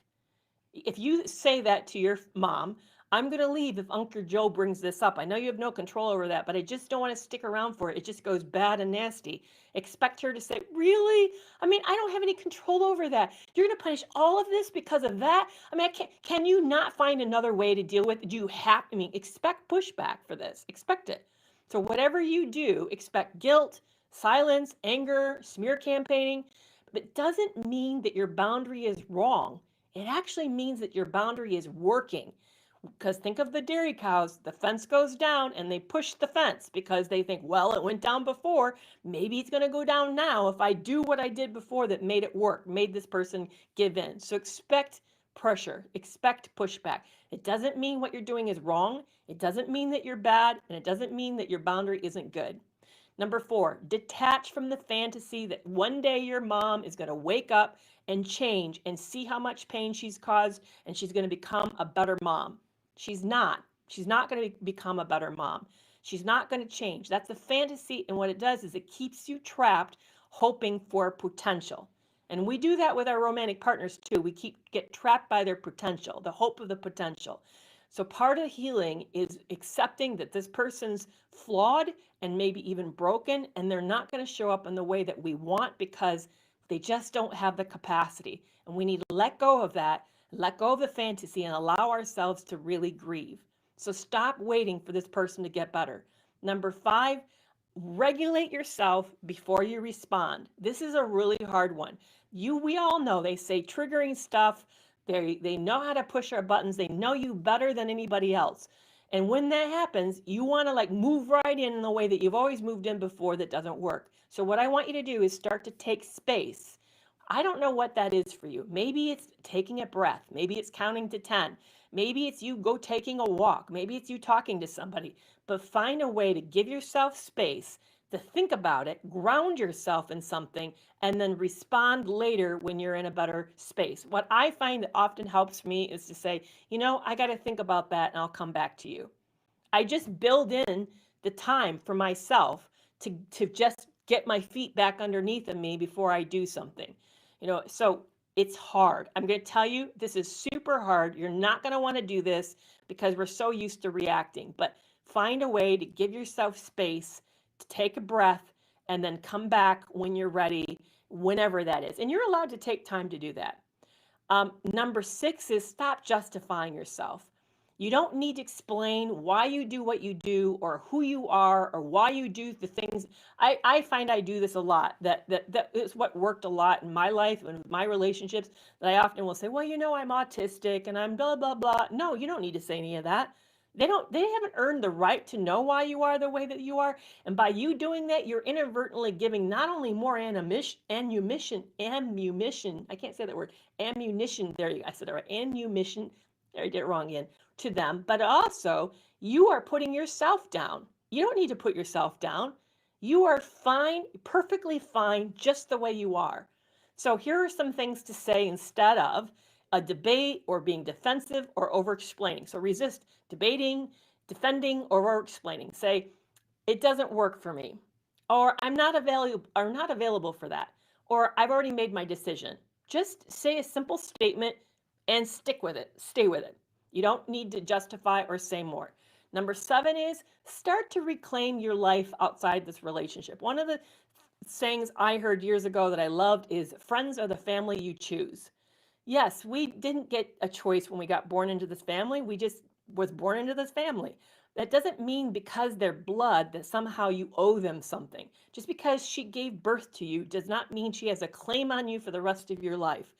If you say that to your mom, I'm going to leave if Uncle Joe brings this up. I know you have no control over that, but I just don't want to stick around for it. It just goes bad and nasty. Expect her to say, really? I mean, I don't have any control over that. You're going to punish all of this because of that? I mean, can you not find another way to deal with it? Expect pushback for this. Expect it. So whatever you do, expect guilt, silence, anger, smear campaigning, but it doesn't mean that your boundary is wrong. It actually means that your boundary is working. Because think of the dairy cows, the fence goes down and they push the fence because they think, well, it went down before. Maybe it's going to go down now if I do what I did before that made it work, made this person give in. So expect pressure, expect pushback. It doesn't mean what you're doing is wrong. It doesn't mean that you're bad. And it doesn't mean that your boundary isn't good. Number 4, detach from the fantasy that one day your mom is going to wake up and change and see how much pain she's caused and she's going to become a better mom. She's not. She's not going to become a better mom. She's not going to change. That's a fantasy, and what it does is it keeps you trapped hoping for potential. And we do that with our romantic partners too. We get trapped by their potential, the hope of the potential. So part of healing is accepting that this person's flawed and maybe even broken, and they're not going to show up in the way that we want because they just don't have the capacity. And we need to let go of that, let go of the fantasy, and allow ourselves to really grieve. So stop waiting for this person to get better. Number 5, regulate yourself before you respond. This is a really hard one. We all know they say triggering stuff. They know how to push our buttons. They know you better than anybody else. And when that happens, you want to move right in the way that you've always moved in before that doesn't work. So what I want you to do is start to take space. I don't know what that is for you. Maybe it's taking a breath. Maybe it's counting to 10. Maybe it's you go taking a walk. Maybe it's you talking to somebody. But find a way to give yourself space to think about it, ground yourself in something, and then respond later when you're in a better space. What I find that often helps me is to say, I got to think about that and I'll come back to you. I just build in the time for myself to just get my feet back underneath of me before I do something. So it's hard. I'm going to tell you, this is super hard. You're not going to want to do this because we're so used to reacting, but find a way to give yourself space to take a breath and then come back when you're ready, whenever that is. And you're allowed to take time to do that. Number 6 is stop justifying yourself. You don't need to explain why you do what you do or who you are or why you do the things. I find I do this a lot. That is what worked a lot in my life and my relationships, that I often will say, well, I'm autistic and I'm blah, blah, blah. No, you don't need to say any of that. They haven't earned the right to know why you are the way that you are. And by you doing that, you're inadvertently giving not only more ammunition, I can't say that word, ammunition, there you go, I said it right, ammunition, there I did it wrong again, to them, but also you are putting yourself down. You don't need to put yourself down. You are fine, perfectly fine, just the way you are. So here are some things to say instead of a debate or being defensive or over-explaining. So resist debating, defending, or over-explaining. Say, it doesn't work for me, or I'm not available for that, or I've already made my decision. Just say a simple statement and stick with it. Stay with it. You don't need to justify or say more. Number 7 is start to reclaim your life outside this relationship. One of the sayings I heard years ago that I loved is friends are the family you choose. Yes, we didn't get a choice when we got born into this family. We just was born into this family. That doesn't mean because they're blood that somehow you owe them something. Just because she gave birth to you does not mean she has a claim on you for the rest of your life.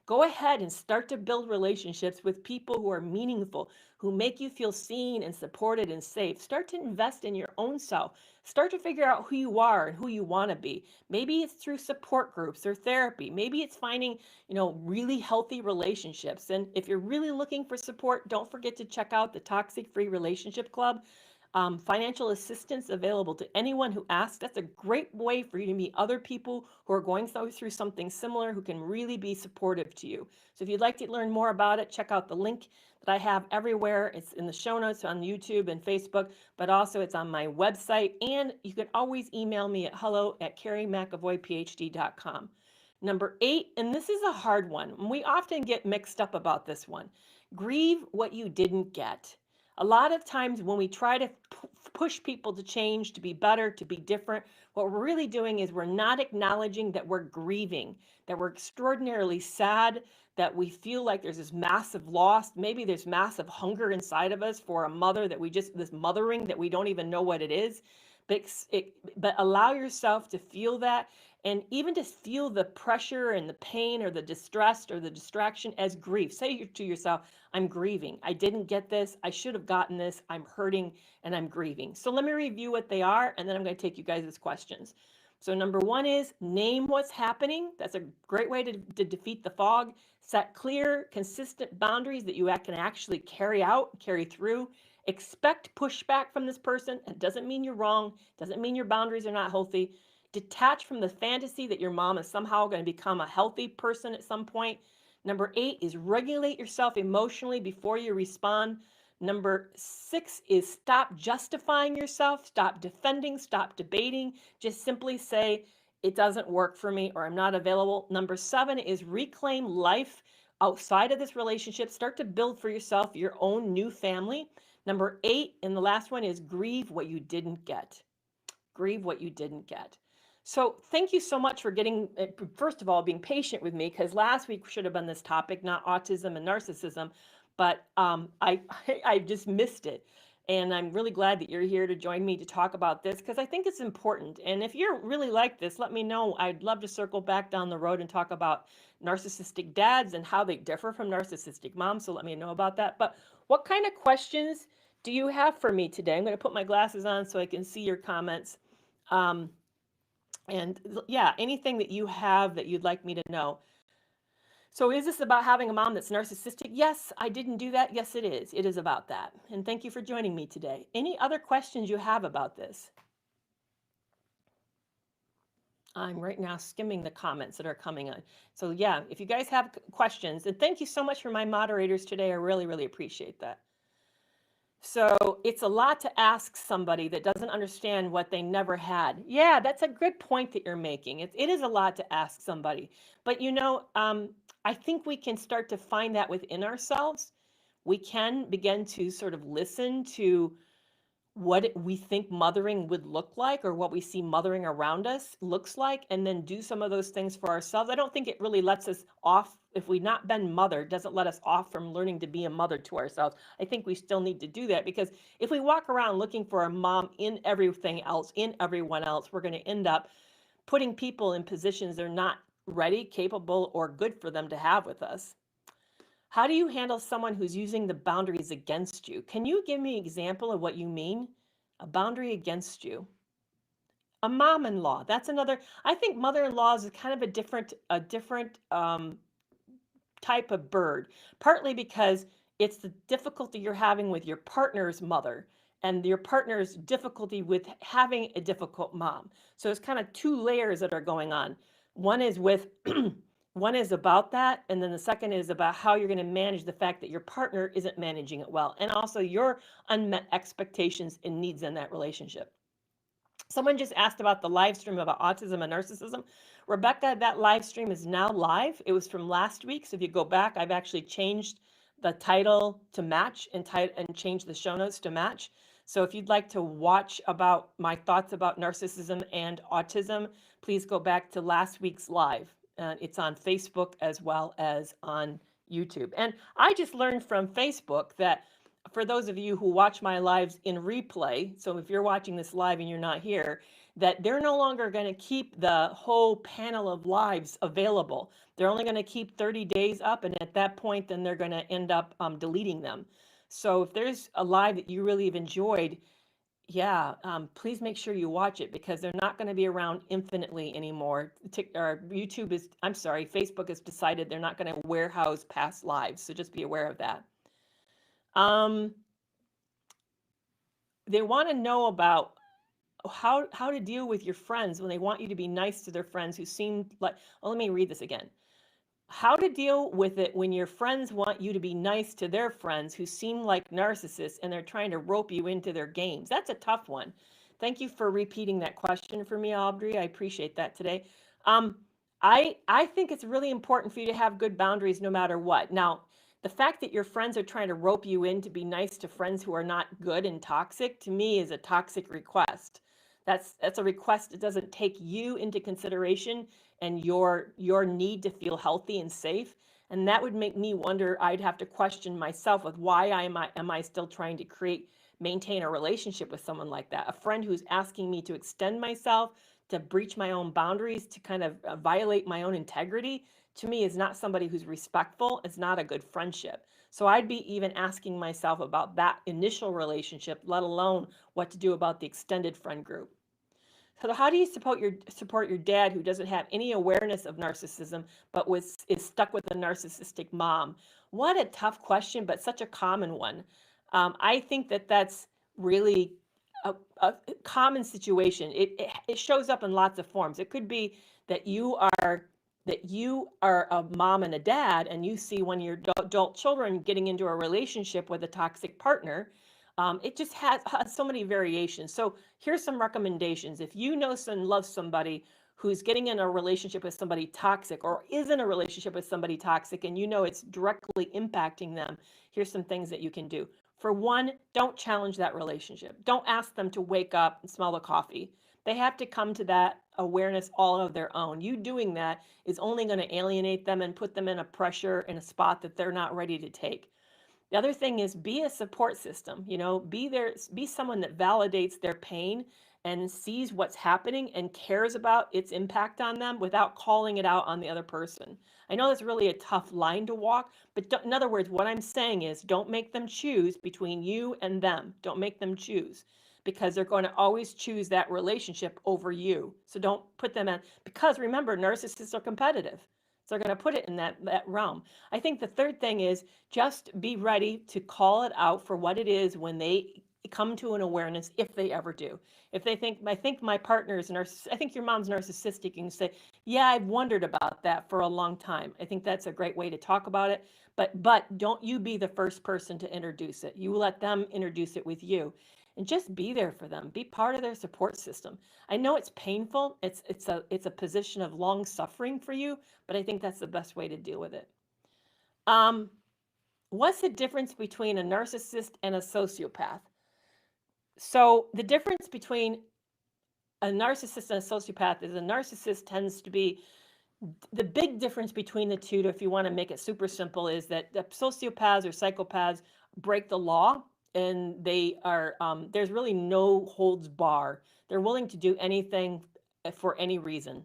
Go ahead and start to build relationships with people who are meaningful, who make you feel seen and supported and safe. Start to invest in your own self. Start to figure out who you are and who you want to be. Maybe it's through support groups or therapy. Maybe it's finding, really healthy relationships. And if you're really looking for support, don't forget to check out the Toxic Free Relationship Club. Financial assistance available to anyone who asks. That's a great way for you to meet other people who are going through something similar, who can really be supportive to you. So if you'd like to learn more about it, check out the link that I have everywhere. It's in the show notes on YouTube and Facebook, but also it's on my website. And you can always email me at hello@kerrymcavoyphd.com. Number 8, and this is a hard one. We often get mixed up about this one. Grieve what you didn't get. A lot of times when we try to push people to change, to be better, to be different, what we're really doing is we're not acknowledging that we're grieving, that we're extraordinarily sad, that we feel like there's this massive loss. Maybe there's massive hunger inside of us for a mother that this mothering that we don't even know what it is. But allow yourself to feel that, and even to feel the pressure and the pain or the distress or the distraction as grief. Say to yourself, I'm grieving. I didn't get this. I should have gotten this. I'm hurting and I'm grieving. So let me review what they are, and then I'm going to take you guys' questions. So number 1 is name what's happening. That's a great way to defeat the fog. Set clear, consistent boundaries that you can actually carry through. Expect pushback from this person. It doesn't mean you're wrong. Doesn't mean your boundaries are not healthy. Detach from the fantasy that your mom is somehow going to become a healthy person at some point. Number 8 is regulate yourself emotionally before you respond. Number 6 is stop justifying yourself, stop defending, stop debating. Just simply say, it doesn't work for me or I'm not available. Number 7 is reclaim life outside of this relationship. Start to build for yourself your own new family. Number 8, and the last one is grieve what you didn't get. Grieve what you didn't get. So thank you so much for first of all, being patient with me, because last week should have been this topic, not autism and narcissism, but I just missed it. And I'm really glad that you're here to join me to talk about this, because I think it's important. And if you're really like this, let me know. I'd love to circle back down the road and talk about narcissistic dads and how they differ from narcissistic moms. So let me know about that. But what kind of questions do you have for me today? I'm going to put my glasses on so I can see your comments. And yeah, anything that you have that you'd like me to know. So is this about having a mom that's narcissistic? Yes, I didn't do that. Yes, it is. It is about that. And thank you for joining me today. Any other questions you have about this? I'm right now skimming the comments that are coming on. So yeah, if you guys have questions, and thank you so much for my moderators today. I really, really appreciate that. So it's a lot to ask somebody that doesn't understand what they never had. Yeah, that's a good point that you're making. It is a lot to ask somebody. But I think we can start to find that within ourselves. We can begin to sort of listen to what we think mothering would look like, or what we see mothering around us looks like, and then do some of those things for ourselves. I don't think it really lets us off. If we've not been mothered, doesn't let us off from learning to be a mother to ourselves. I think we still need to do that, because if we walk around looking for a mom in everything else, in everyone else, we're going to end up putting people in positions they're not ready, capable, or good for them to have with us. How do you handle someone who's using the boundaries against you? Can you give me an example of what you mean? A boundary against you. A mom-in-law. That's another. I think mother-in-laws is kind of a different type of bird. Partly because it's the difficulty you're having with your partner's mother, and your partner's difficulty with having a difficult mom. So it's kind of 2 layers that are going on. One is with one is about that, and then the second is about how you're going to manage the fact that your partner isn't managing it well, and also your unmet expectations and needs in that relationship. Someone just asked about the live stream about autism and narcissism. Rebecca, that live stream is now live. It was from last week. So if you go back, I've actually changed the title to match and changed the show notes to match. So if you'd like to watch about my thoughts about narcissism and autism, please go back to last week's live. It's on Facebook as well as on YouTube. And I just learned from Facebook that for those of you who watch my lives in replay, so if you're watching this live and you're not here, that they're no longer going to keep the whole panel of lives available. They're only going to keep 30 days up, and at that point, then they're going to end up deleting them. So if there's a live that you really have enjoyed, yeah, please make sure you watch it because they're not going to be around infinitely anymore. Facebook has decided they're not going to warehouse past lives, so just be aware of that. They want to know about how to deal with your friends when they want you to be nice to their friends who seem like, well, let me read this again. How to deal with it when your friends want you to be nice to their friends who seem like narcissists and they're trying to rope you into their games. That's a tough one. Thank you for repeating that question for me, Aubrey. I appreciate that today. I think it's really important for you to have good boundaries no matter what. Now, the fact that your friends are trying to rope you in to be nice to friends who are not good and toxic, to me, is a toxic request. That's a request that doesn't take you into consideration and your need to feel healthy and safe. And that would make me wonder, I'd have to question myself with why am I still trying to maintain a relationship with someone like that? A friend who's asking me to extend myself, to breach my own boundaries, to kind of violate my own integrity, to me is not somebody who's respectful. It's not a good friendship. So I'd be even asking myself about that initial relationship, let alone what to do about the extended friend group. So how do you support your dad who doesn't have any awareness of narcissism but is stuck with a narcissistic mom? What a tough question, but such a common one. I think that's really a common situation. It shows up in lots of forms. It could be that you are a mom and a dad, and you see one of your adult children getting into a relationship with a toxic partner. It just has so many variations. So here's some recommendations. If you know and love somebody who's getting in a relationship with somebody toxic or is in a relationship with somebody toxic and you know it's directly impacting them, here's some things that you can do. For one, don't challenge that relationship. Don't ask them to wake up and smell the coffee. They have to come to that awareness all of their own. You doing that is only going to alienate them and put them in a pressure in a spot that they're not ready to take. The other thing is be a support system, be someone that validates their pain and sees what's happening and cares about its impact on them without calling it out on the other person. I know that's really a tough line to walk, but in other words, what I'm saying is don't make them choose between you and them. Don't make them choose because they're going to always choose that relationship over you. So don't put them in, because remember, narcissists are competitive. So they're going to put it in that realm. I think the third thing is just be ready to call it out for what it is when they come to an awareness, if they ever do. If they think, I think my partner is narcissistic, I think your mom's narcissistic, you can say, yeah, I've wondered about that for a long time. I think that's a great way to talk about it. But don't you be the first person to introduce it. You let them introduce it with you. And just be there for them. Be part of their support system. I know it's painful. It's a position of long suffering for you, but I think that's the best way to deal with it. What's the difference between a narcissist and a sociopath? So the difference between a narcissist and a sociopath is a narcissist tends to be, the big difference between the two, if you want to make it super simple, is that the sociopaths or psychopaths break the law, and they are there's really no holds bar. They're willing to do anything for any reason.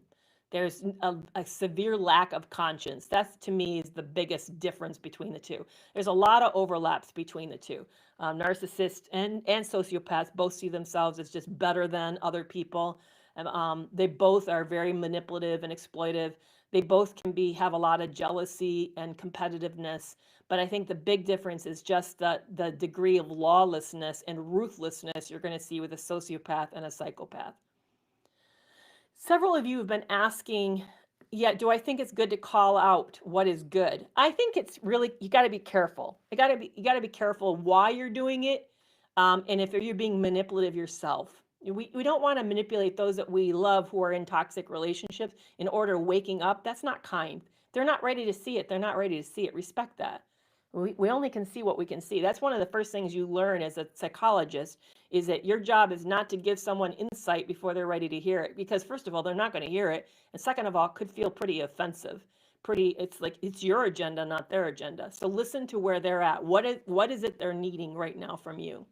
There's a severe lack of conscience. That's, to me, is the biggest difference between the two. There's a lot of overlaps between the two. Narcissists and sociopaths both see themselves as just better than other people. They both are very manipulative and exploitive. They both can have a lot of jealousy and competitiveness. But I think the big difference is just the degree of lawlessness and ruthlessness you're going to see with a sociopath and a psychopath. Several of you have been asking, do I think it's good to call out what is good? I think it's really, you got to be careful. You got to be careful why you're doing it, and if you're being manipulative yourself. We don't want to manipulate those that we love who are in toxic relationships in order of waking up. That's not kind. They're not ready to see it. They're not ready to see it. Respect that. We only can see what we can see. That's one of the first things you learn as a psychologist, is that your job is not to give someone insight before they're ready to hear it. Because first of all, they're not going to hear it. And second of all, it could feel pretty offensive. It's like it's your agenda, not their agenda. So listen to where they're at. What is it they're needing right now from you?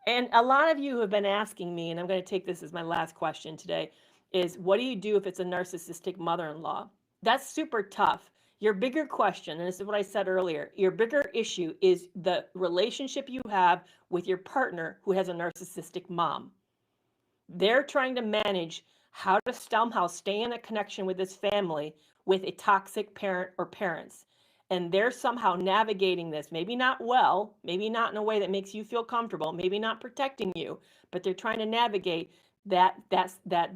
And a lot of you have been asking me, and I'm going to take this as my last question today, is what do you do if it's a narcissistic mother-in-law? That's super tough. Your bigger question, and this is what I said earlier, your bigger issue is the relationship you have with your partner who has a narcissistic mom. They're trying to manage how to somehow stay in a connection with this family with a toxic parent or parents. And they're somehow navigating this, maybe not well, maybe not in a way that makes you feel comfortable, maybe not protecting you, but they're trying to navigate that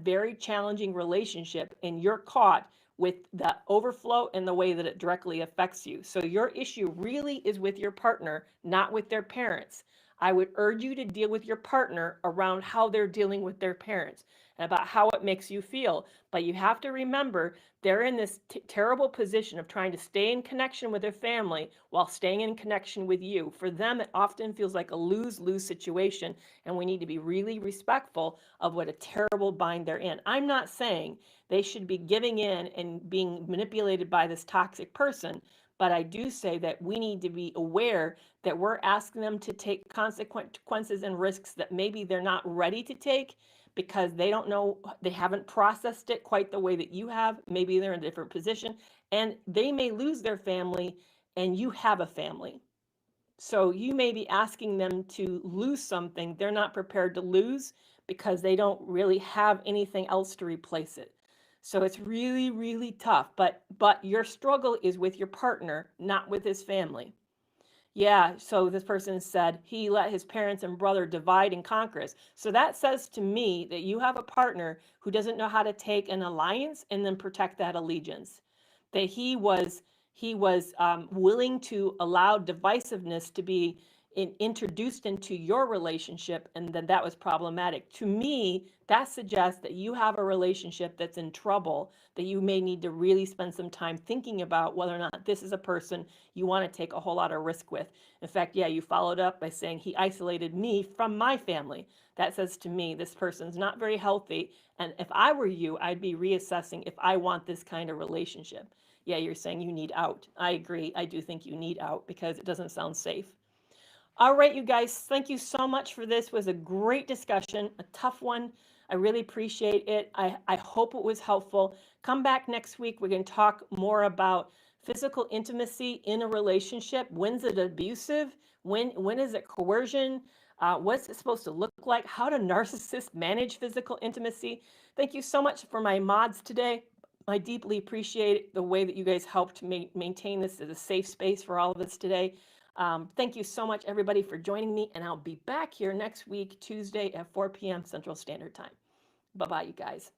very challenging relationship, and you're caught with the overflow and the way that it directly affects you. So your issue really is with your partner, not with their parents. I would urge you to deal with your partner around how they're dealing with their parents and about how it makes you feel. But you have to remember they're in this terrible position of trying to stay in connection with their family while staying in connection with you. For them, it often feels like a lose-lose situation, and we need to be really respectful of what a terrible bind they're in. I'm not saying they should be giving in and being manipulated by this toxic person, but I do say that we need to be aware that we're asking them to take consequences and risks that maybe they're not ready to take because they don't know, they haven't processed it quite the way that you have. Maybe they're in a different position, and they may lose their family and you have a family. So you may be asking them to lose something they're not prepared to lose because they don't really have anything else to replace it. So it's really, really tough. But your struggle is with your partner, not with his family. Yeah, so this person said he let his parents and brother divide and conquer us. So that says to me that you have a partner who doesn't know how to take an alliance and then protect that allegiance. That he was willing to allow divisiveness to be introduced into your relationship, and then that was problematic. To me, that suggests that you have a relationship that's in trouble, that you may need to really spend some time thinking about whether or not this is a person you want to take a whole lot of risk with. In fact, yeah, you followed up by saying he isolated me from my family. That says to me this person's not very healthy, and if I were you, I'd be reassessing if I want this kind of relationship. Yeah, you're saying you need out. I agree. I do think you need out because it doesn't sound safe. All right, you guys, thank you so much for this. It was a great discussion, a tough one. I really appreciate it. I hope it was helpful. Come back next week. We're going to talk more about physical intimacy in a relationship. When's it abusive? When is it coercion? What's it supposed to look like? How do narcissists manage physical intimacy? Thank you so much for my mods today. I deeply appreciate the way that you guys helped maintain this as a safe space for all of us today. Thank you so much, everybody, for joining me, and I'll be back here next week, Tuesday at 4 p.m. Central Standard Time. Bye-bye, you guys.